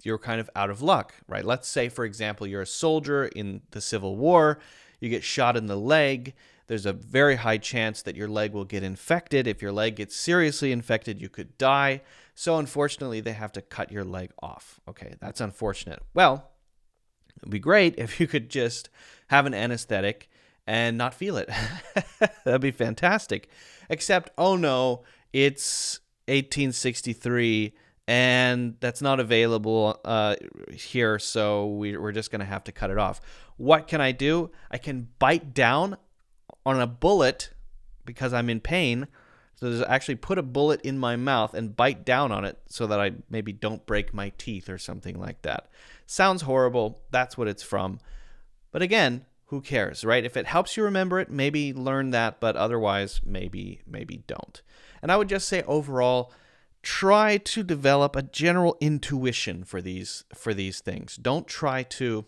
you're kind of out of luck, right? Let's say, for example, you're a soldier in the Civil War, you get shot in the leg. There's a very high chance that your leg will get infected. If your leg gets seriously infected, you could die. So unfortunately, they have to cut your leg off. Okay, that's unfortunate. Well, it would be great if you could just have an anesthetic and not feel it. That'd be fantastic. Except, oh no, it's 1863 and that's not available here, so we're just going to have to cut it off. What can I do? I can bite down on a bullet because I'm in pain. So there's actually put a bullet in my mouth and bite down on it so that I maybe don't break my teeth or something like that. Sounds horrible. That's what it's from. But again, who cares, right? If it helps you remember it, maybe learn that, but otherwise, maybe don't. And I would just say overall, try to develop a general intuition for these things. Don't try to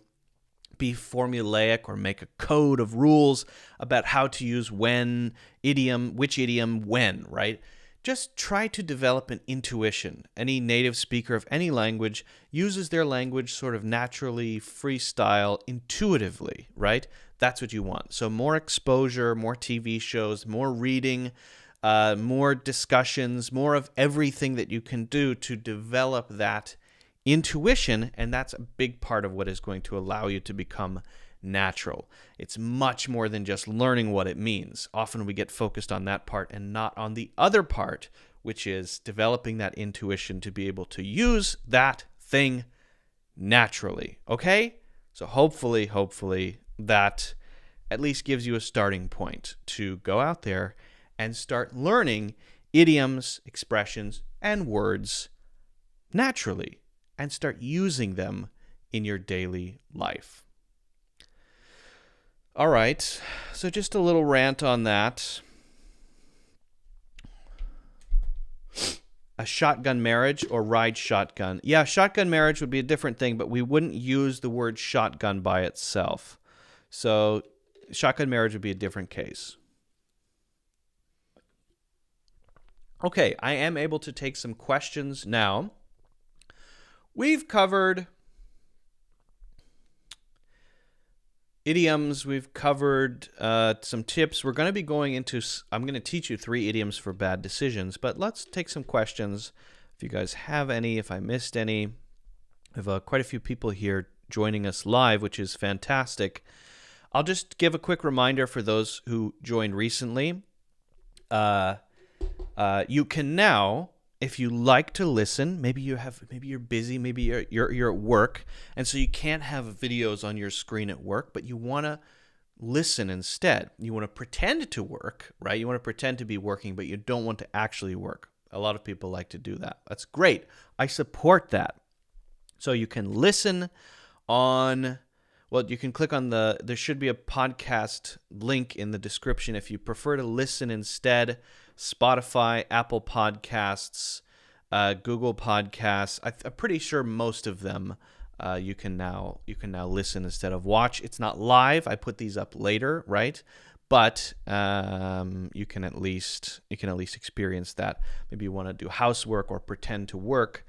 be formulaic or make a code of rules about how to use when, idiom, which idiom, when, right? Just try to develop an intuition. Any native speaker of any language uses their language sort of naturally, freestyle, intuitively, right? That's what you want. So more exposure, more TV shows, more reading, more discussions, more of everything that you can do to develop that intuition, and that's a big part of what is going to allow you to become natural. It's much more than just learning what it means. Often we get focused on that part and not on the other part, which is developing that intuition to be able to use that thing naturally. Okay? So hopefully that at least gives you a starting point to go out there and start learning idioms, expressions, and words naturally, and start using them in your daily life. All right, so just a little rant on that. A shotgun marriage or ride shotgun. Yeah, shotgun marriage would be a different thing, but we wouldn't use the word shotgun by itself. So shotgun marriage would be a different case. Okay, I am able to take some questions now. We've covered idioms. We've covered some tips. We're going to be going into, I'm going to teach you 3 idioms for bad decisions, but let's take some questions. If you guys have any, if I missed any. We have quite a few people here joining us live, which is fantastic. I'll just give a quick reminder for those who joined recently. You can now, if you like to listen, maybe you're busy, maybe you're at work, and so you can't have videos on your screen at work, but you want to listen instead. You want to pretend to work, right? You want to pretend to be working, but you don't want to actually work. A lot of people like to do that. That's great. I support that. So you can listen on, well, you can click on there should be a podcast link in the description if you prefer to listen instead. Spotify, Apple Podcasts, Google Podcasts. I'm pretty sure most of them you can now listen instead of watch. It's not live. I put these up later, right? But you can at least experience that. Maybe you want to do housework or pretend to work,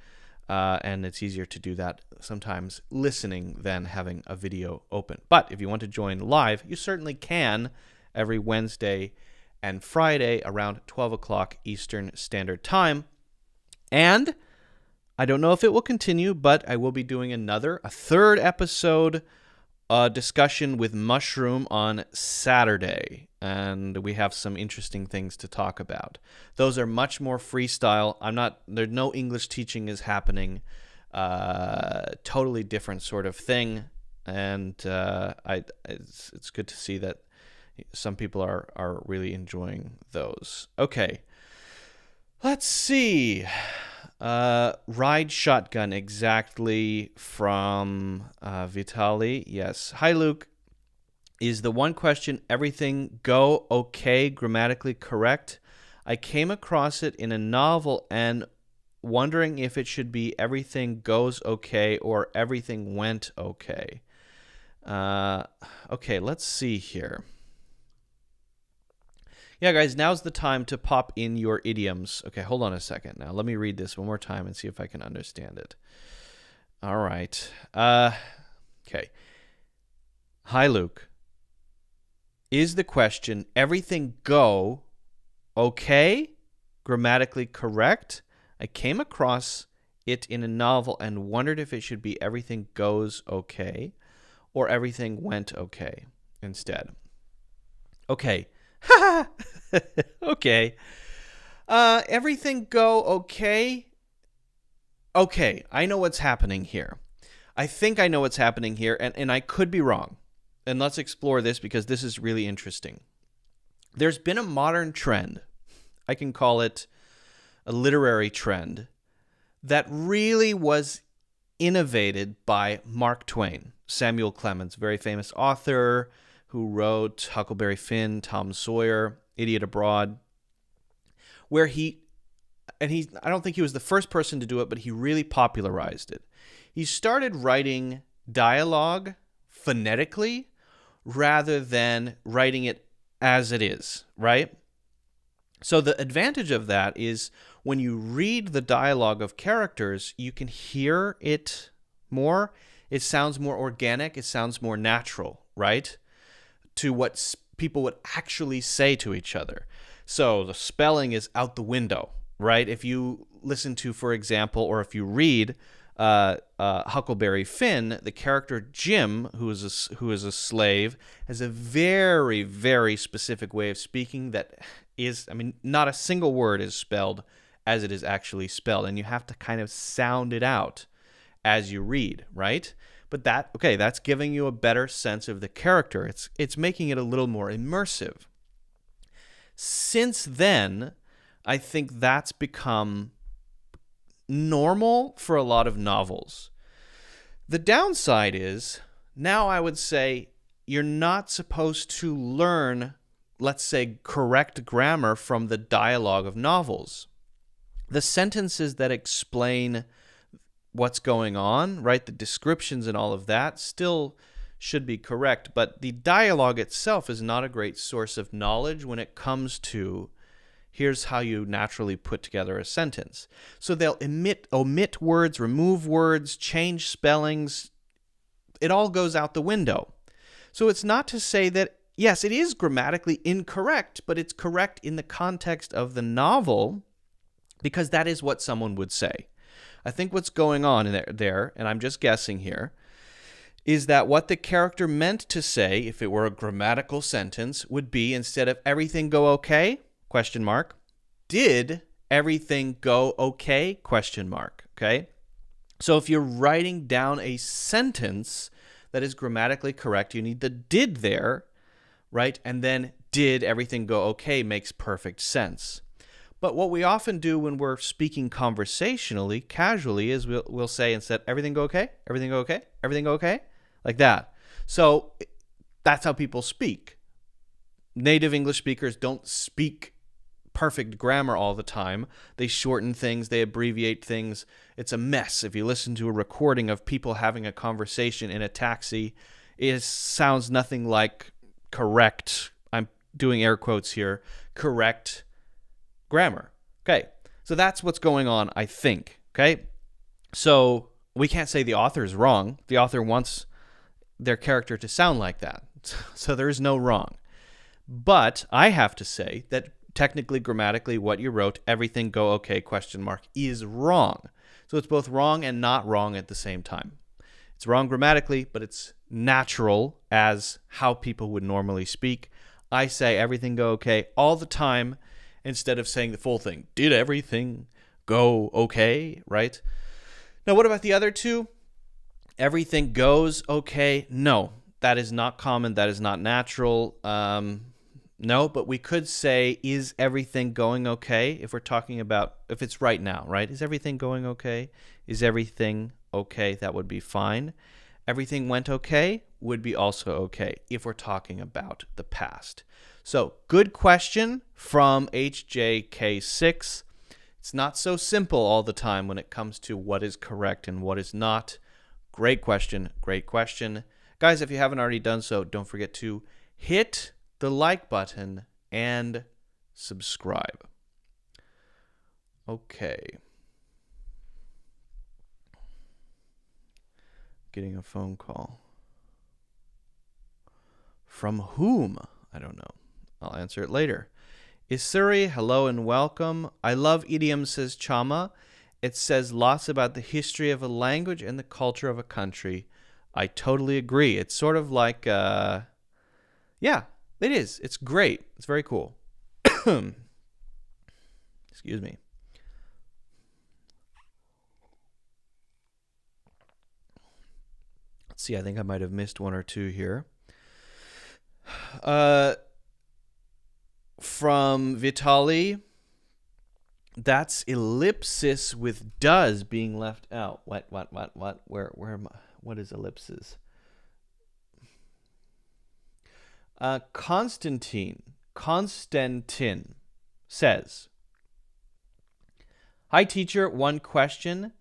and it's easier to do that sometimes listening than having a video open. But if you want to join live, you certainly can every Wednesday and Friday around 12 o'clock Eastern Standard Time. And I don't know if it will continue, but I will be doing a third episode discussion with Mushroom on Saturday. And we have some interesting things to talk about. Those are much more freestyle. There's no English teaching is happening. Totally different sort of thing. And it's good to see that some people are really enjoying those. Okay. Let's see. Ride shotgun exactly from Vitali. Yes. Hi, Luke. Is the one question everything go okay grammatically correct? I came across it in a novel and wondering if it should be everything goes okay or everything went okay. Okay, let's see here. Yeah, guys, now's the time to pop in your idioms. Okay, hold on a second. Now, let me read this one more time and see if I can understand it. All right. Okay. Hi, Luke. Is the question everything go okay? Grammatically correct? I came across it in a novel and wondered if it should be everything goes okay or everything went okay instead. Okay. Okay. Everything go okay? Okay, I know what's happening here. I think I know what's happening here, and I could be wrong. And let's explore this because this is really interesting. There's been a modern trend, I can call it a literary trend, that really was innovated by Mark Twain, Samuel Clemens, very famous author who wrote Huckleberry Finn, Tom Sawyer, Idiot Abroad, where I don't think he was the first person to do it, but he really popularized it. He started writing dialogue phonetically rather than writing it as it is, right? So the advantage of that is when you read the dialogue of characters, you can hear it more. It sounds more organic. It sounds more natural, right? To what people would actually say to each other. So the spelling is out the window, right? If you listen to, for example, or if you read Huckleberry Finn, the character Jim, who is a slave, has a very, very specific way of speaking that is, not a single word is spelled as it is actually spelled, and you have to kind of sound it out as you read, right? But that's giving you a better sense of the character. It's making it a little more immersive. Since then, I think that's become normal for a lot of novels. The downside is, now I would say you're not supposed to learn, let's say, correct grammar from the dialogue of novels. The sentences that explain what's going on, right? The descriptions and all of that still should be correct, but the dialogue itself is not a great source of knowledge when it comes to here's how you naturally put together a sentence. So they'll omit words, remove words, change spellings. It all goes out the window. So it's not to say that, yes, it is grammatically incorrect, but it's correct in the context of the novel because that is what someone would say. I think what's going on there, and I'm just guessing here, is that what the character meant to say, if it were a grammatical sentence, would be instead of everything go okay? ? Did everything go okay? ? Okay? So if you're writing down a sentence that is grammatically correct, you need the did there, right? And then did everything go okay makes perfect sense. But what we often do when we're speaking conversationally, casually, is we'll say instead, everything go okay? Everything go okay? Everything go okay? Like that. So that's how people speak. Native English speakers don't speak perfect grammar all the time. They shorten things, they abbreviate things. It's a mess. If you listen to a recording of people having a conversation in a taxi, it sounds nothing like correct, I'm doing air quotes here, correct grammar. Okay, so that's what's going on, I think. Okay, so we can't say the author is wrong. The author wants their character to sound like that. So there is no wrong. But I have to say that technically, grammatically, what you wrote, everything go okay, question mark, is wrong. So it's both wrong and not wrong at the same time. It's wrong grammatically, but it's natural as how people would normally speak. I say everything go okay all the time instead of saying the full thing. Did everything go okay, right? Now, what about the other two? Everything goes okay. No, that is not common. That is not natural. No, but we could say, is everything going okay? If we're talking about, if it's right now, right? Is everything going okay? Is everything okay? That would be fine. Everything went okay would be also okay if we're talking about the past. So, good question from HJK6. It's not so simple all the time when it comes to what is correct and what is not. Great question. Great question. Guys, if you haven't already done so, don't forget to hit the like button and subscribe. Okay. Getting a phone call. From whom? I don't know. I'll answer it later. Isuri, hello and welcome. I love idioms, says Chama. It says lots about the history of a language and the culture of a country. I totally agree. It's sort of like, yeah, it is. It's great. It's very cool. Excuse me. Let's see. I think I might have missed one or two here. From Vitali, that's ellipsis with does being left out. What? Where am I? What is ellipsis? Constantin says, hi teacher, one question.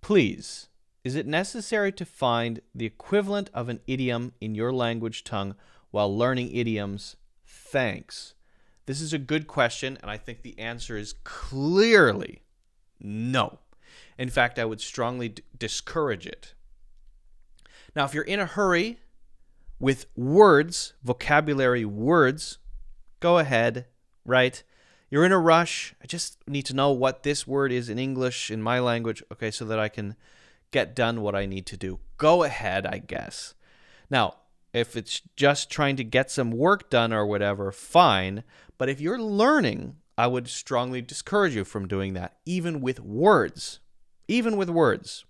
Please, is it necessary to find the equivalent of an idiom in your language tongue while learning idioms? Thanks. This is a good question, and I think the answer is clearly no. In fact, I would strongly discourage it. Now, if you're in a hurry with words, vocabulary words, go ahead, right? You're in a rush. I just need to know what this word is in English, in my language, okay, so that I can get done what I need to do. Go ahead, I guess. Now, if it's just trying to get some work done or whatever, fine. But if you're learning, I would strongly discourage you from doing that, even with words. Even with words.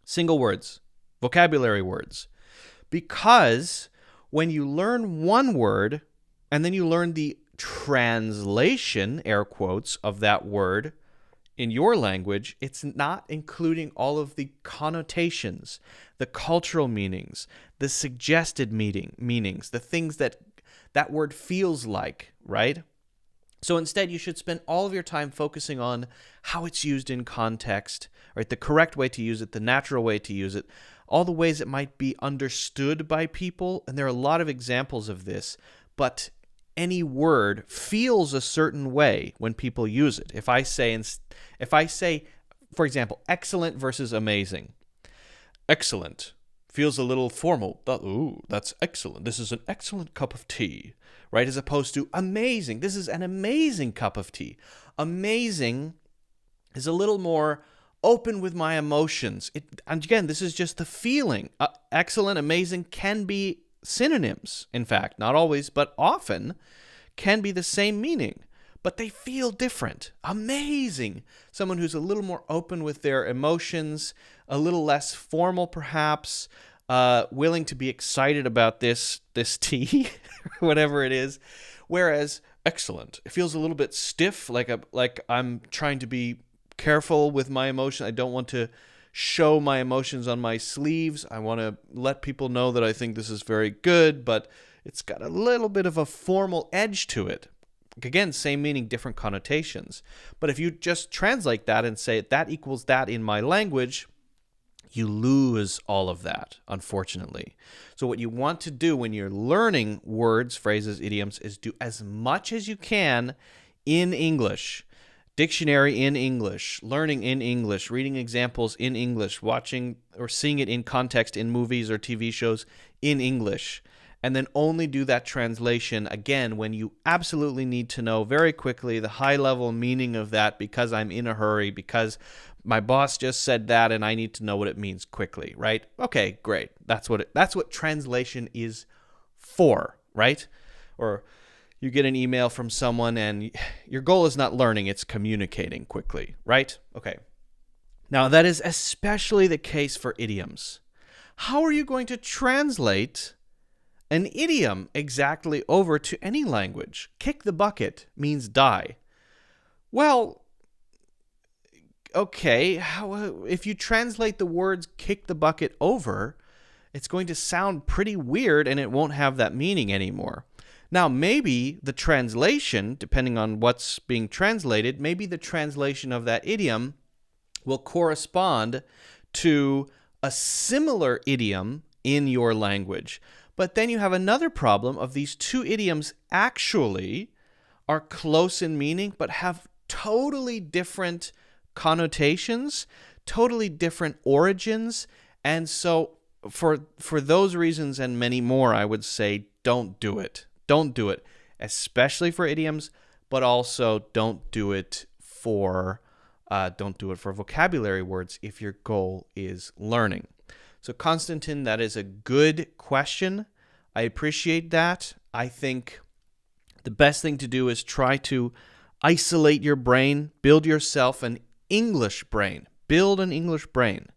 Single words. Vocabulary words. Because when you learn one word and then you learn the translation, air quotes, of that word in your language, it's not including all of the connotations, the cultural meanings, the suggested meanings, the things that that word feels like, right? So instead, you should spend all of your time focusing on how it's used in context, right? The correct way to use it, the natural way to use it, all the ways it might be understood by people. And there are a lot of examples of this, but any word feels a certain way when people use it. If I say, for example, excellent versus amazing. Excellent feels a little formal. Ooh, that's excellent. This is an excellent cup of tea, right? As opposed to amazing. This is an amazing cup of tea. Amazing is a little more open with my emotions. And again, this is just the feeling. Excellent, amazing can be synonyms, in fact. Not always, but often can be the same meaning. But they feel different. Amazing. Someone who's a little more open with their emotions, a little less formal perhaps, willing to be excited about this tea, whatever it is. Whereas excellent, it feels a little bit stiff, like I'm trying to be careful with my emotion. I don't want to show my emotions on my sleeves. I want to let people know that I think this is very good, but it's got a little bit of a formal edge to it. Again, same meaning, different connotations. But if you just translate that and say that equals that in my language, you lose all of that, unfortunately. So what you want to do when you're learning words, phrases, idioms, is do as much as you can in English. Dictionary in English, learning in English, reading examples in English, watching or seeing it in context in movies or TV shows in English. and then only do that translation again when you absolutely need to know very quickly the high-level meaning of that because I'm in a hurry, because my boss just said that and I need to know what it means quickly, right? Okay, great. That's what translation is for, right? Or you get an email from someone and your goal is not learning, it's communicating quickly, right? Okay. Now, that is especially the case for idioms. How are you going to translate an idiom exactly over to any language? Kick the bucket means die. Well, okay, if you translate the words kick the bucket over, it's going to sound pretty weird and it won't have that meaning anymore. Now, maybe the translation, depending on what's being translated, maybe the translation of that idiom will correspond to a similar idiom in your language. But then you have another problem of these two idioms actually are close in meaning, but have totally different connotations, totally different origins. And so for those reasons and many more, I would say don't do it. Don't do it, especially for idioms, but also don't do it for vocabulary words if your goal is learning. So Konstantin, that is a good question. I appreciate that. I think the best thing to do is try to isolate your brain, build yourself an English brain. Build an English brain.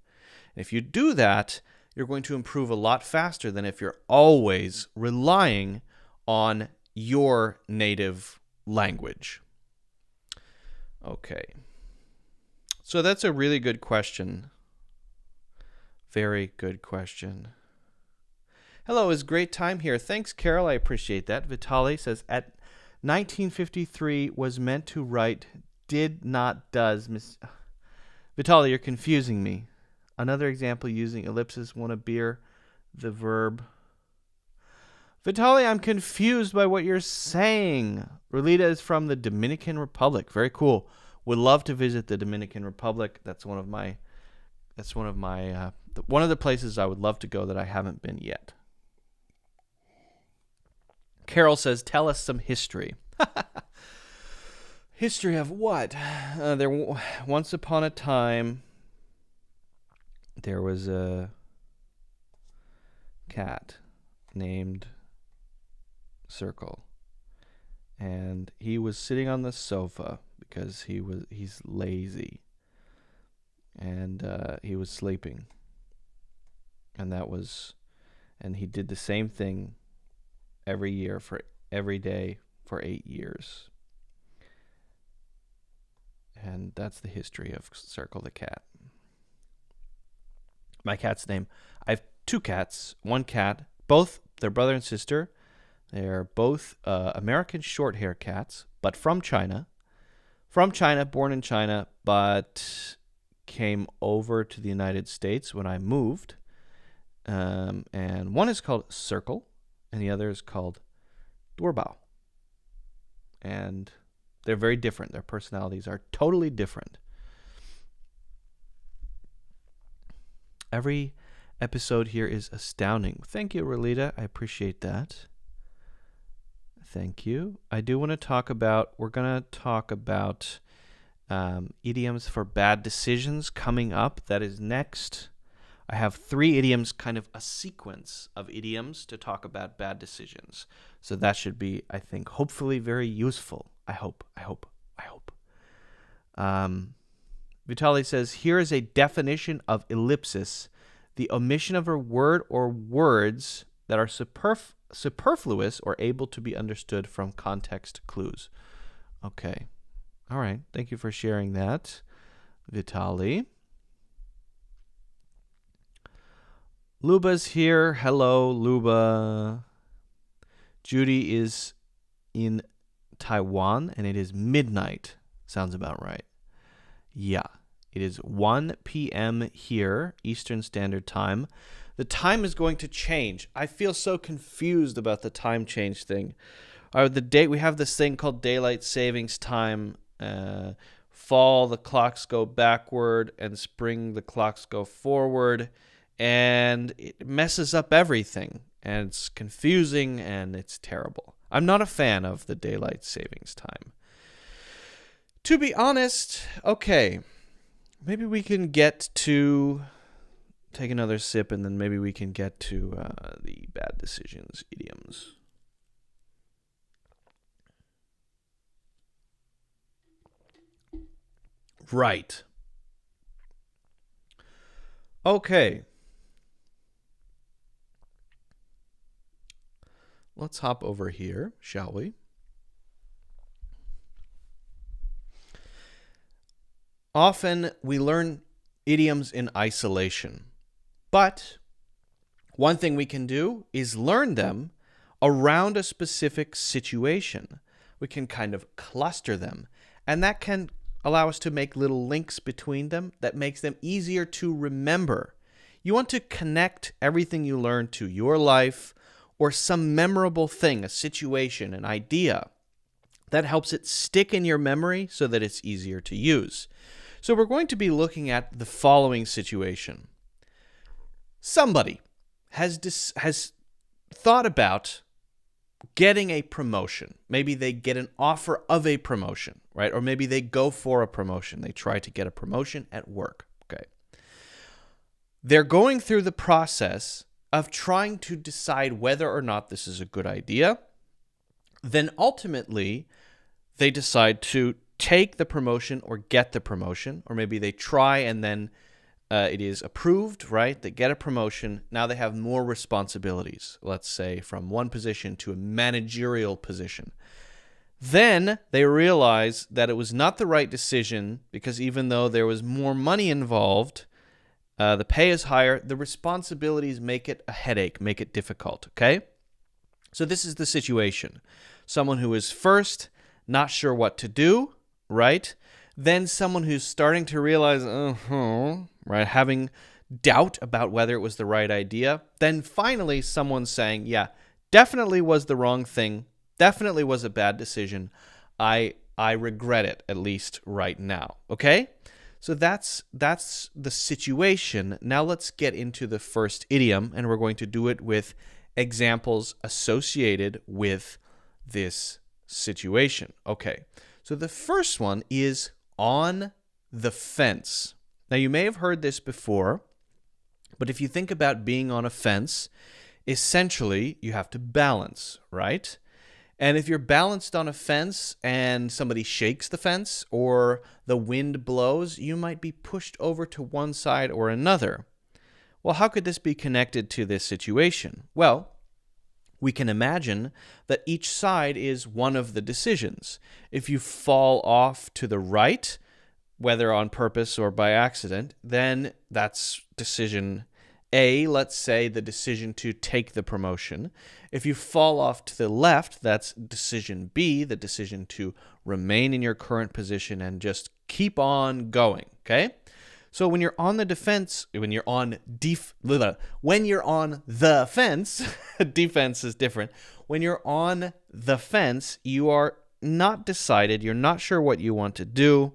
And if you do that, you're going to improve a lot faster than if you're always relying on your native language. Okay. So that's a really good question. Very good question. Hello, it's great time here. Thanks, Carol. I appreciate that. Vitali says, at 1953 was meant to write did not does. Vitali, you're confusing me. Another example using ellipsis, want a beer, the verb. Vitali, I'm confused by what you're saying. Rolita is from the Dominican Republic. Very cool. Would love to visit the Dominican Republic. That's one of the places I would love to go that I haven't been yet. Carol says, tell us some history. History of what? Once upon a time, there was a cat named Circle, and he was sitting on the sofa because he's lazy, and he was sleeping, and he did the same thing every day for 8 years. And that's the history of Circle the cat. My cat's name, I have two cats. One cat, both, they're brother and sister. They're both American short hair cats, but from China. From China, born in China, but came over to the United States when I moved. And one is called Circle, and the other is called Doorbell. And they're very different. Their personalities are totally different. Every episode here is astounding. Thank you, Rolita. I appreciate that. Thank you. I do want to talk about, we're going to talk about idioms for bad decisions coming up. That is next. I have 3 idioms, kind of a sequence of idioms to talk about bad decisions. So that should be, I think, hopefully very useful. I hope. Vitali says, here is a definition of ellipsis: the omission of a word or words that are superfluous or able to be understood from context clues. Okay. All right. Thank you for sharing that, Vitali. Luba's here. Hello, Luba. Judy is in Taiwan, and it is midnight. Sounds about right. Yeah. It is 1 p.m. here, Eastern Standard Time. The time is going to change. I feel so confused about the time change thing. We have this thing called daylight savings time. Fall, the clocks go backward, and spring, the clocks go forward, and it messes up everything. and it's confusing, and it's terrible. I'm not a fan of the daylight savings time. To be honest, okay, maybe we can get to... Take another sip, and then maybe we can get to the bad decisions idioms. Right. Okay. Let's hop over here, shall we? Often we learn idioms in isolation, but one thing we can do is learn them around a specific situation. We can kind of cluster them, and that can allow us to make little links between them that makes them easier to remember. You want to connect everything you learn to your life or some memorable thing, a situation, an idea. That helps it stick in your memory so that it's easier to use. So we're going to be looking at the following situation. Somebody has thought about getting a promotion. Maybe they get an offer of a promotion, right? Or maybe they go for a promotion. They try to get a promotion at work, okay? They're going through the process of trying to decide whether or not this is a good idea. Then ultimately, they decide to take the promotion or get the promotion, or maybe they try and then it is approved, right? They get a promotion. Now they have more responsibilities, let's say from one position to a managerial position. Then they realize that it was not the right decision because even though there was more money involved, the pay is higher, the responsibilities make it a headache, make it difficult, okay? So this is the situation. Someone who is first not sure what to do, right? Then someone who's starting to realize, right, having doubt about whether it was the right idea. Then finally someone saying, yeah, definitely was the wrong thing, definitely was a bad decision. I regret it, at least right now, okay? So that's the situation. Now let's get into the first idiom, and we're going to do it with examples associated with this situation. Okay, so the first one is on the fence. Now you may have heard this before, but if you think about being on a fence, essentially you have to balance, right? And if you're balanced on a fence and somebody shakes the fence or the wind blows, you might be pushed over to one side or another. Well, how could this be connected to this situation? Well, we can imagine that each side is one of the decisions. If you fall off to the right, whether on purpose or by accident, then that's decision A, let's say the decision to take the promotion. If you fall off to the left, that's decision B, the decision to remain in your current position and just keep on going, okay? So when you're on the defense, when you're on the fence, defense is different. When you're on the fence, you are not decided, you're not sure what you want to do.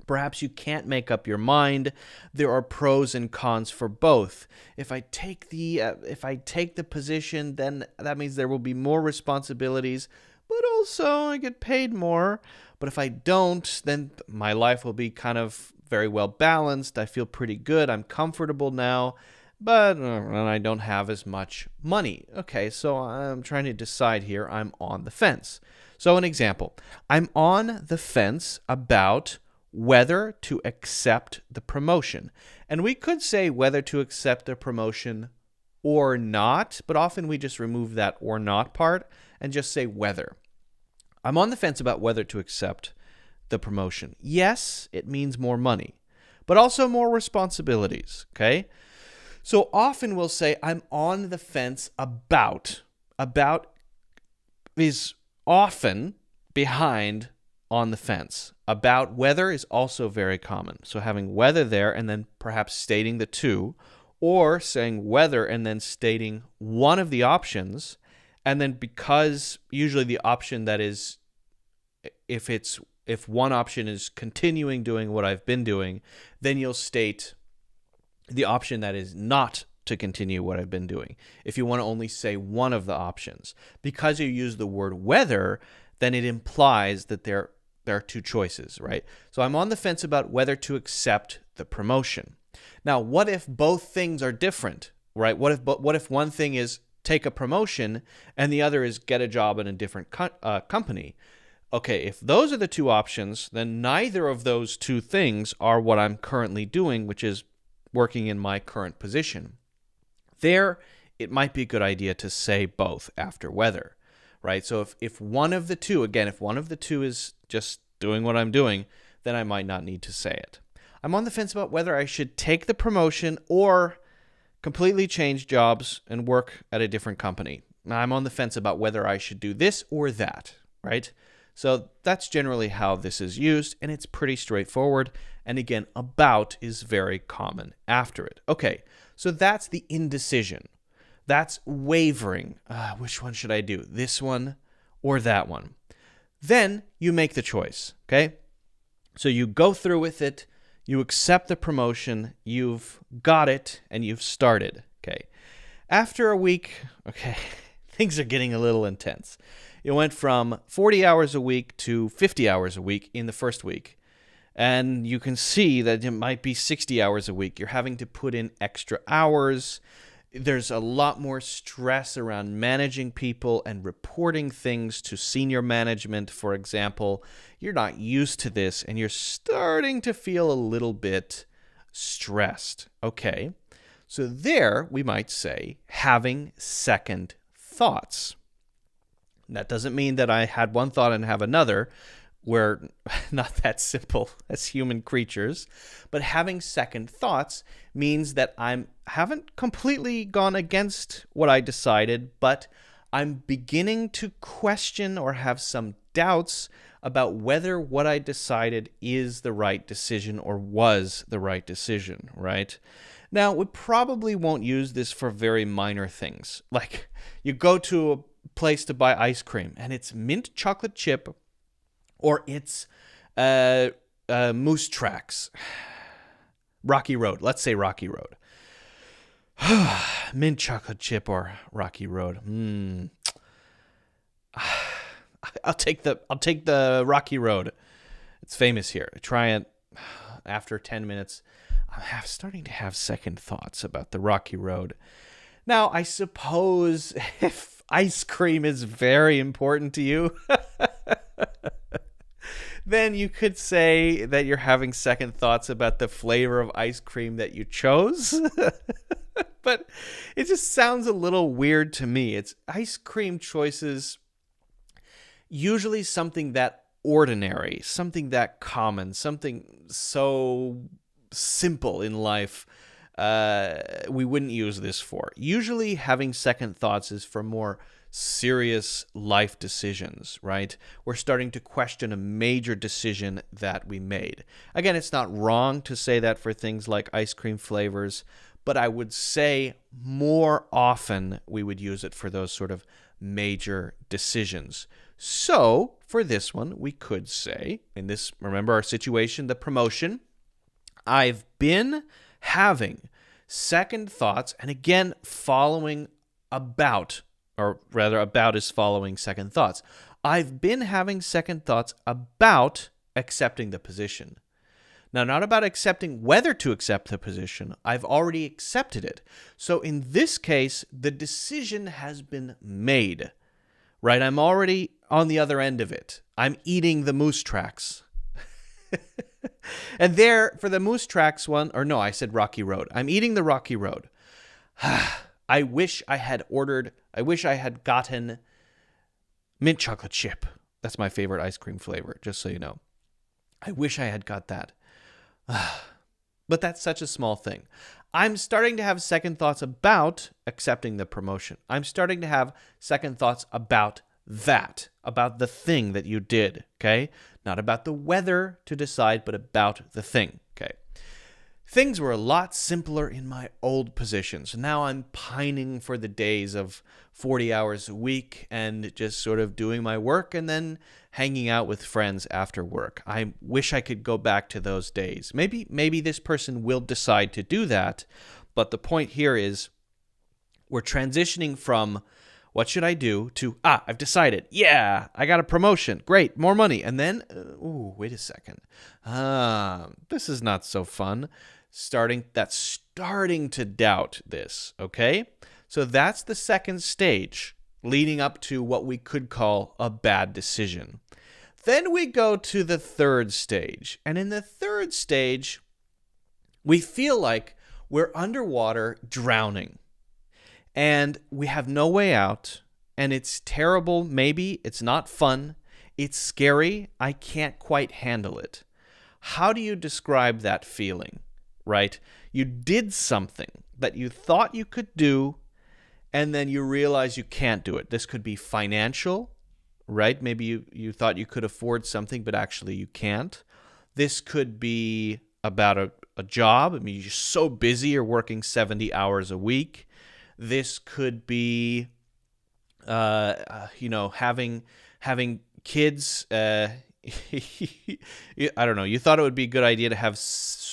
Perhaps you can't make up your mind. There are pros and cons for both. If I take the position, then that means there will be more responsibilities, but also I get paid more. But if I don't, then my life will be kind of very well balanced. I feel pretty good. I'm comfortable now, but I don't have as much money. Okay, so I'm trying to decide here. I'm on the fence. So an example, I'm on the fence about whether to accept the promotion. And we could say whether to accept the promotion or not, but often we just remove that or not part and just say whether. I'm on the fence about whether to accept the promotion. Yes, it means more money, but also more responsibilities, okay? So often we'll say I'm on the fence about. About is often behind on the fence. About whether is also very common. So having whether there and then perhaps stating the two, or saying whether and then stating one of the options, and then because usually the option that is, if one option is continuing doing what I've been doing, then you'll state the option that is not to continue what I've been doing. If you want to only say one of the options, because you use the word whether, then it implies that there are two choices, right? So I'm on the fence about whether to accept the promotion. Now, what if both things are different, right? What if one thing is take a promotion and the other is get a job in a different company? Okay, if those are the two options, then neither of those two things are what I'm currently doing, which is working in my current position. There, it might be a good idea to say both after whether, right? So if one of the two, again, if one of the two is just doing what I'm doing, then I might not need to say it. I'm on the fence about whether I should take the promotion or completely change jobs and work at a different company. I'm on the fence about whether I should do this or that, right? So that's generally how this is used, and it's pretty straightforward. And again, about is very common after it. Okay, so that's the indecision. That's wavering. Which one should I do? This one or that one? Then you make the choice, okay? So you go through with it, you accept the promotion, you've got it, and you've started, okay? After a week, okay, things are getting a little intense. It went from 40 hours a week to 50 hours a week in the first week. And you can see that it might be 60 hours a week. You're having to put in extra hours. There's a lot more stress around managing people and reporting things to senior management, for example. You're not used to this, and you're starting to feel a little bit stressed. Okay, so there we might say having second thoughts. That doesn't mean that I had one thought and have another. We're not that simple as human creatures. But having second thoughts means that I haven't completely gone against what I decided, but I'm beginning to question or have some doubts about whether what I decided is the right decision or was the right decision, right? Now, we probably won't use this for very minor things. Like you go to a place to buy ice cream and it's mint chocolate chip or it's Moose Tracks. Rocky Road. Let's say Rocky Road. Mint chocolate chip or Rocky Road. I'll take the Rocky Road. It's famous here. Try it after 10 minutes. I'm starting to have second thoughts about the Rocky Road. Now, I suppose if ice cream is very important to you, then you could say that you're having second thoughts about the flavor of ice cream that you chose. But it just sounds a little weird to me. It's ice cream choices, usually something that ordinary, something that common, something so simple in life. We wouldn't use this for. Usually having second thoughts is for more serious life decisions, right? We're starting to question a major decision that we made. Again, it's not wrong to say that for things like ice cream flavors, but I would say more often we would use it for those sort of major decisions. So for this one, we could say, in this, remember our situation, the promotion, I've been having second thoughts, and again, following about, or rather about is following second thoughts. I've been having second thoughts about accepting the position. Now, not about accepting whether to accept the position. I've already accepted it. So in this case, the decision has been made, right? I'm already on the other end of it. I'm eating the Moose Tracks. And there, for the Moose Tracks one, or no, I said Rocky Road. I'm eating the Rocky Road. I wish I had gotten mint chocolate chip. That's my favorite ice cream flavor, just so you know. I wish I had got that. But that's such a small thing. I'm starting to have second thoughts about accepting the promotion. I'm starting to have second thoughts about that, about the thing that you did, okay? Not about the whether to decide, but about the thing, okay? Things were a lot simpler in my old positions. Now I'm pining for the days of 40 hours a week and just sort of doing my work and then hanging out with friends after work. I wish I could go back to those days. Maybe this person will decide to do that, but the point here is We're transitioning from what should I do to, I've decided. Yeah, I got a promotion. Great, more money. And then, wait a second. This is not so fun. Starting to doubt this, okay? So that's the second stage, leading up to what we could call a bad decision. Then we go to the third stage. And in the third stage, we feel like we're underwater drowning. And we have no way out, and it's terrible. Maybe it's not fun. It's scary. I can't quite handle it. How do you describe that feeling, right? You did something that you thought you could do, and then you realize you can't do it. This could be financial, right? Maybe you thought you could afford something, but actually you can't. This could be about a job. I mean, you're so busy, you're working 70 hours a week. This could be, having kids. I don't know. You thought it would be a good idea to have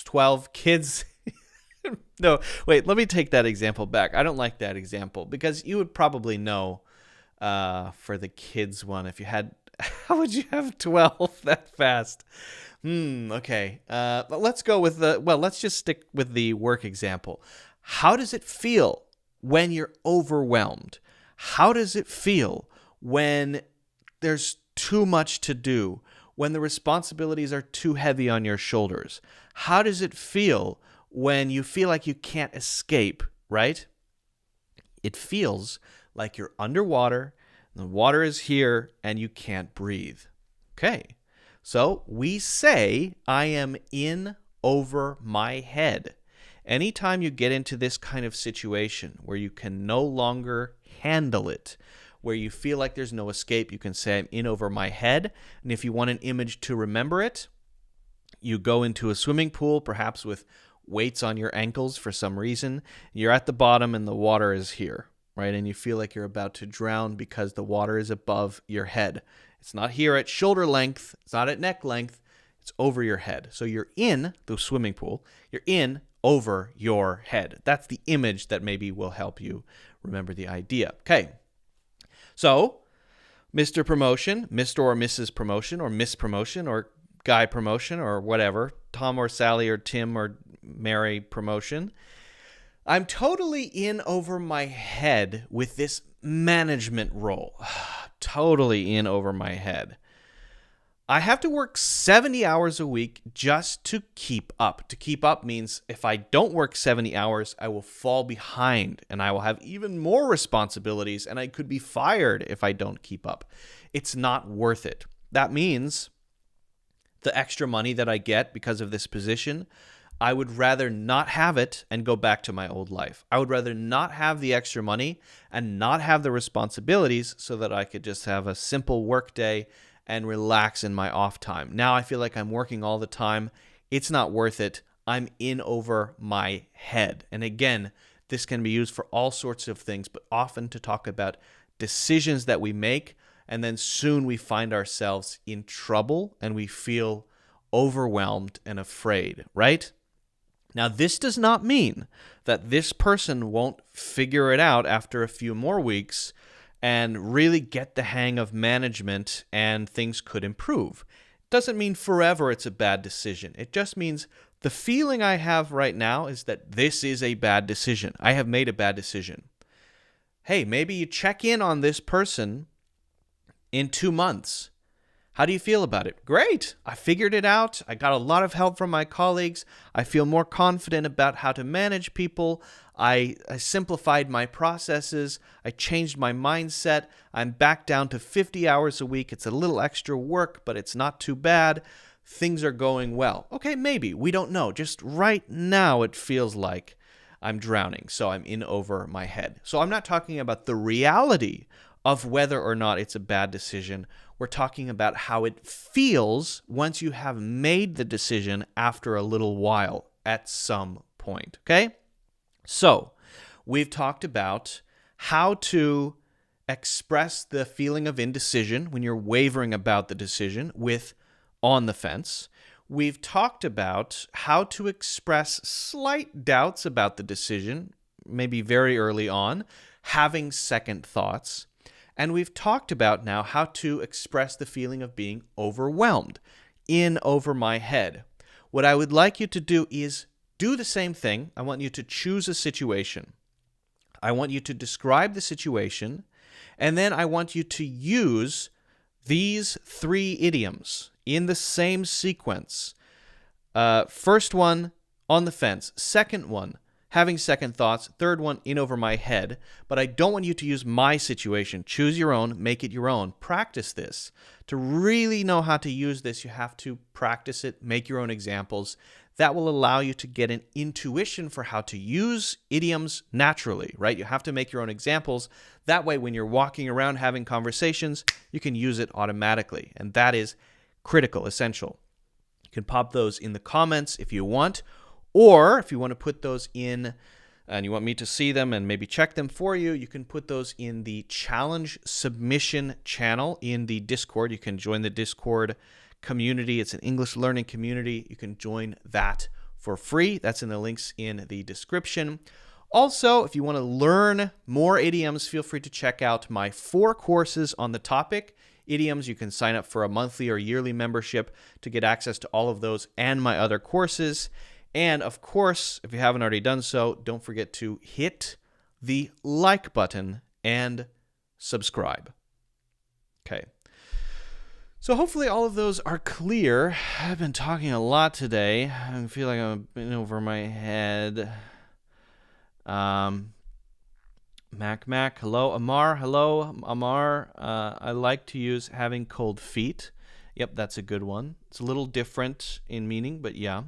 12 kids. No, wait. Let me take that example back. I don't like that example because you would probably know for the kids one if you had. How would you have 12 that fast? Okay. Let's go with let's just stick with the work example. How does it feel when you're overwhelmed? How does it feel when there's too much to do, when the responsibilities are too heavy on your shoulders? How does it feel when you feel like you can't escape, right? It feels like you're underwater, the water is here, and you can't breathe. Okay, so we say, I am in over my head. Anytime you get into this kind of situation where you can no longer handle it, where you feel like there's no escape, you can say, I'm in over my head. And if you want an image to remember it, you go into a swimming pool, perhaps with weights on your ankles for some reason. You're at the bottom and the water is here, right? And you feel like you're about to drown because the water is above your head. It's not here at shoulder length. It's not at neck length. It's over your head. So you're in the swimming pool. You're in over your head. That's the image that maybe will help you remember the idea. Okay. So, Mr. Promotion, Mr. or Mrs. Promotion, or Miss Promotion, or Guy Promotion, or whatever, Tom or Sally or Tim or Mary Promotion. I'm totally in over my head with this management role. Totally in over my head. I have to work 70 hours a week just to keep up. To keep up means if I don't work 70 hours, I will fall behind and I will have even more responsibilities and I could be fired if I don't keep up. It's not worth it. That means the extra money that I get because of this position, I would rather not have it and go back to my old life. I would rather not have the extra money and not have the responsibilities so that I could just have a simple work day and relax in my off time. Now I feel like I'm working all the time. It's not worth it. I'm in over my head. And again, this can be used for all sorts of things, but often to talk about decisions that we make, and then soon we find ourselves in trouble and we feel overwhelmed and afraid, right? Now, this does not mean that this person won't figure it out after a few more weeks and really get the hang of management and things could improve. It doesn't mean forever it's a bad decision. It just means the feeling I have right now is that this is a bad decision. I have made a bad decision. Hey, maybe you check in on this person in 2 months. How do you feel about it? Great. I figured it out. I got a lot of help from my colleagues. I feel more confident about how to manage people. I simplified my processes. I changed my mindset. I'm back down to 50 hours a week. It's a little extra work, but it's not too bad. Things are going well. Okay, maybe. We don't know. Just right now it feels like I'm drowning, so I'm in over my head. So I'm not talking about the reality of whether or not it's a bad decision. We're talking about how it feels once you have made the decision after a little while at some point, okay? So, we've talked about how to express the feeling of indecision when you're wavering about the decision with on the fence. We've talked about how to express slight doubts about the decision, maybe very early on, having second thoughts. And we've talked about now how to express the feeling of being overwhelmed, in over my head. What I would like you to do is do the same thing. I want you to choose a situation. I want you to describe the situation, and then I want you to use these 3 idioms in the same sequence. First one, on the fence. Second one, having second thoughts. Third one, in over my head. But I don't want you to use my situation. Choose your own, make it your own. Practice this. To really know how to use this, you have to practice it, make your own examples. That will allow you to get an intuition for how to use idioms naturally, right? You have to make your own examples. That way, when you're walking around having conversations, you can use it automatically. And that is critical, essential. You can pop those in the comments if you want, or if you want to put those in and you want me to see them and maybe check them for you, you can put those in the challenge submission channel in the Discord. You can join the Discord community. It's an English learning community. You can join that for free. That's in the links in the description. Also, if you want to learn more idioms, feel free to check out my 4 courses on the topic. Idioms, you can sign up for a monthly or yearly membership to get access to all of those and my other courses. And of course, if you haven't already done so, don't forget to hit the like button and subscribe. Okay. So hopefully all of those are clear. I've been talking a lot today. I feel like I'm in over my head. Mac, hello. Amar, hello. Amar, I like to use having cold feet. Yep, that's a good one. It's a little different in meaning, but yeah.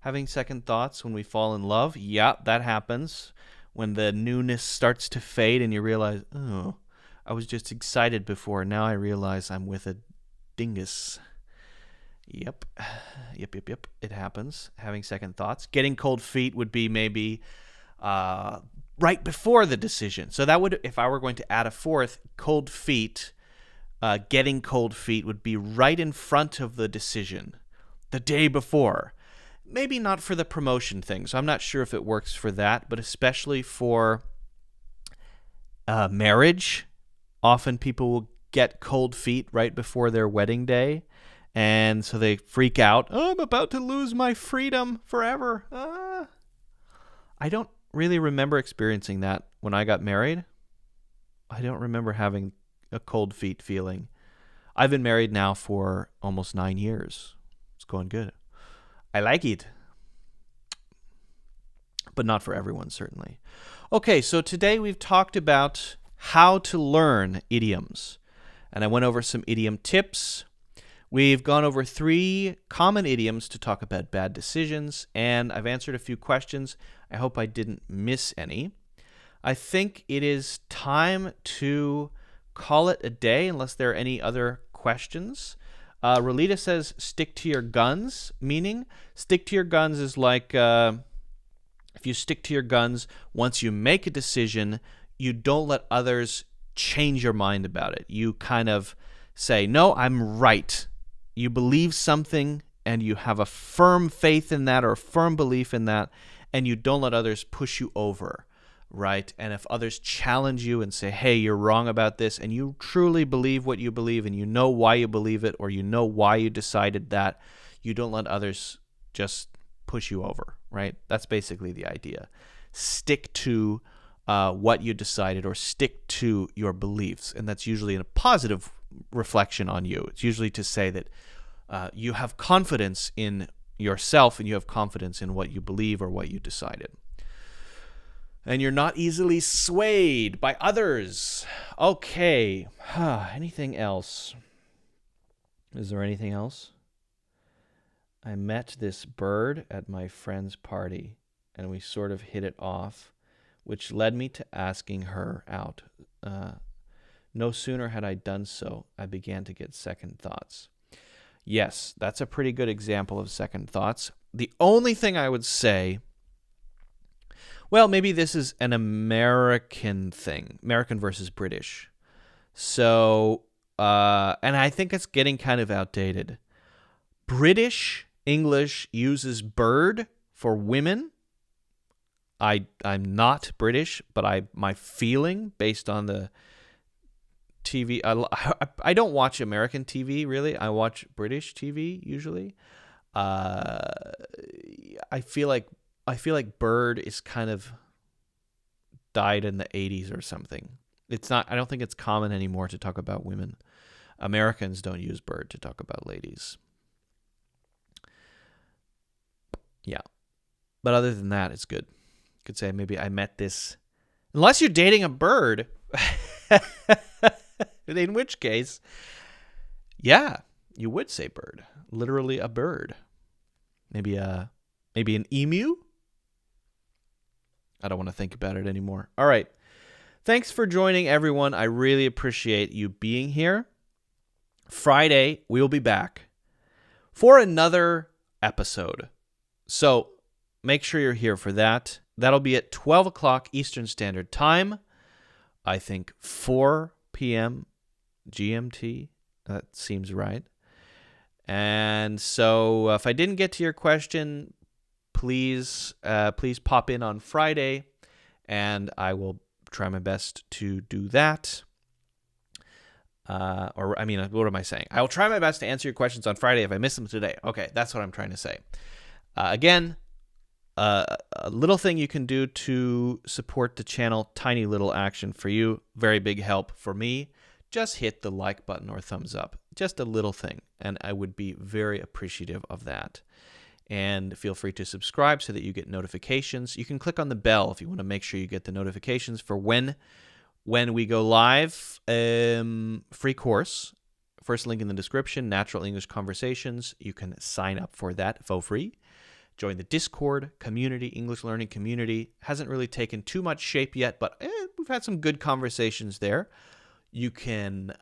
Having second thoughts when we fall in love. Yeah, that happens. When the newness starts to fade and you realize, oh, I was just excited before. Now I realize I'm with a dingus. Yep. It happens. Having second thoughts. Getting cold feet would be maybe right before the decision. So that would, if I were going to add a fourth, cold feet, getting cold feet would be right in front of the decision, the day before. Maybe not for the promotion thing, so I'm not sure if it works for that, but especially for marriage, often people will get cold feet right before their wedding day, and so they freak out. Oh, I'm about to lose my freedom forever. I don't really remember experiencing that when I got married. I don't remember having a cold feet feeling. I've been married now for almost 9 years. It's going good. I like it. But not for everyone, certainly. Okay, so today we've talked about how to learn idioms. And I went over some idiom tips. We've gone over 3 common idioms to talk about bad decisions, and I've answered a few questions. I hope I didn't miss any. I think it is time to call it a day, unless there are any other questions. Rolita says, stick to your guns, meaning stick to your guns is like if you stick to your guns, once you make a decision, you don't let others change your mind about it. You kind of say, no, I'm right. You believe something and you have a firm faith in that or a firm belief in that, and you don't let others push you over, right? And if others challenge you and say, hey, you're wrong about this, and you truly believe what you believe and you know why you believe it, or you know why you decided that, you don't let others just push you over, right? That's basically the idea. Stick to what you decided, or stick to your beliefs, and that's usually a positive reflection on you. It's usually to say that you have confidence in yourself and you have confidence in what you believe or what you decided. And you're not easily swayed by others. Okay. Anything else? Is there anything else? I met this bird at my friend's party, and we sort of hit it off, which led me to asking her out. No sooner had I done so, I began to get second thoughts. Yes, that's a pretty good example of second thoughts. The only thing I would say, well, maybe this is an American thing, American versus British. So, and I think it's getting kind of outdated. British English uses bird for women I'm not British, but my feeling based on the TV, I don't watch American TV really. I watch British TV usually. I feel like bird is kind of died in the 80s or something. It's not. I don't think it's common anymore to talk about women. Americans don't use bird to talk about ladies. Yeah. But other than that, it's good. You could say maybe I met this. Unless you're dating a bird. In which case, yeah, you would say bird. Literally a bird. Maybe an emu? I don't want to think about it anymore. All right. Thanks for joining, everyone. I really appreciate you being here. Friday, we'll be back for another episode. So make sure you're here for that. That'll be at 12 o'clock Eastern Standard Time. I think 4 p.m. GMT. That seems right. And so if I didn't get to your question, please pop in on Friday, and I will try my best to do that. What am I saying? I will try my best to answer your questions on Friday if I miss them today. Okay, that's what I'm trying to say. Again, a little thing you can do to support the channel, tiny little action for you, very big help for me. Just hit the like button or thumbs up. Just a little thing, and I would be very appreciative of that. And feel free to subscribe so that you get notifications. You can click on the bell if you want to make sure you get the notifications for when we go live. Free course. First link in the description, Natural English Conversations. You can sign up for that for free. Join the Discord community, English learning community. Hasn't really taken too much shape yet, but we've had some good conversations there. You can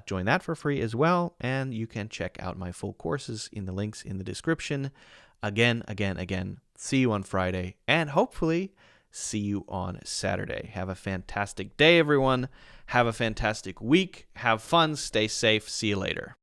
join that for free as well, and you can check out my full courses in the links in the description. Again, see you on Friday, and hopefully see you on Saturday. Have a fantastic day, everyone. Have a fantastic week. Have fun. Stay safe. See you later.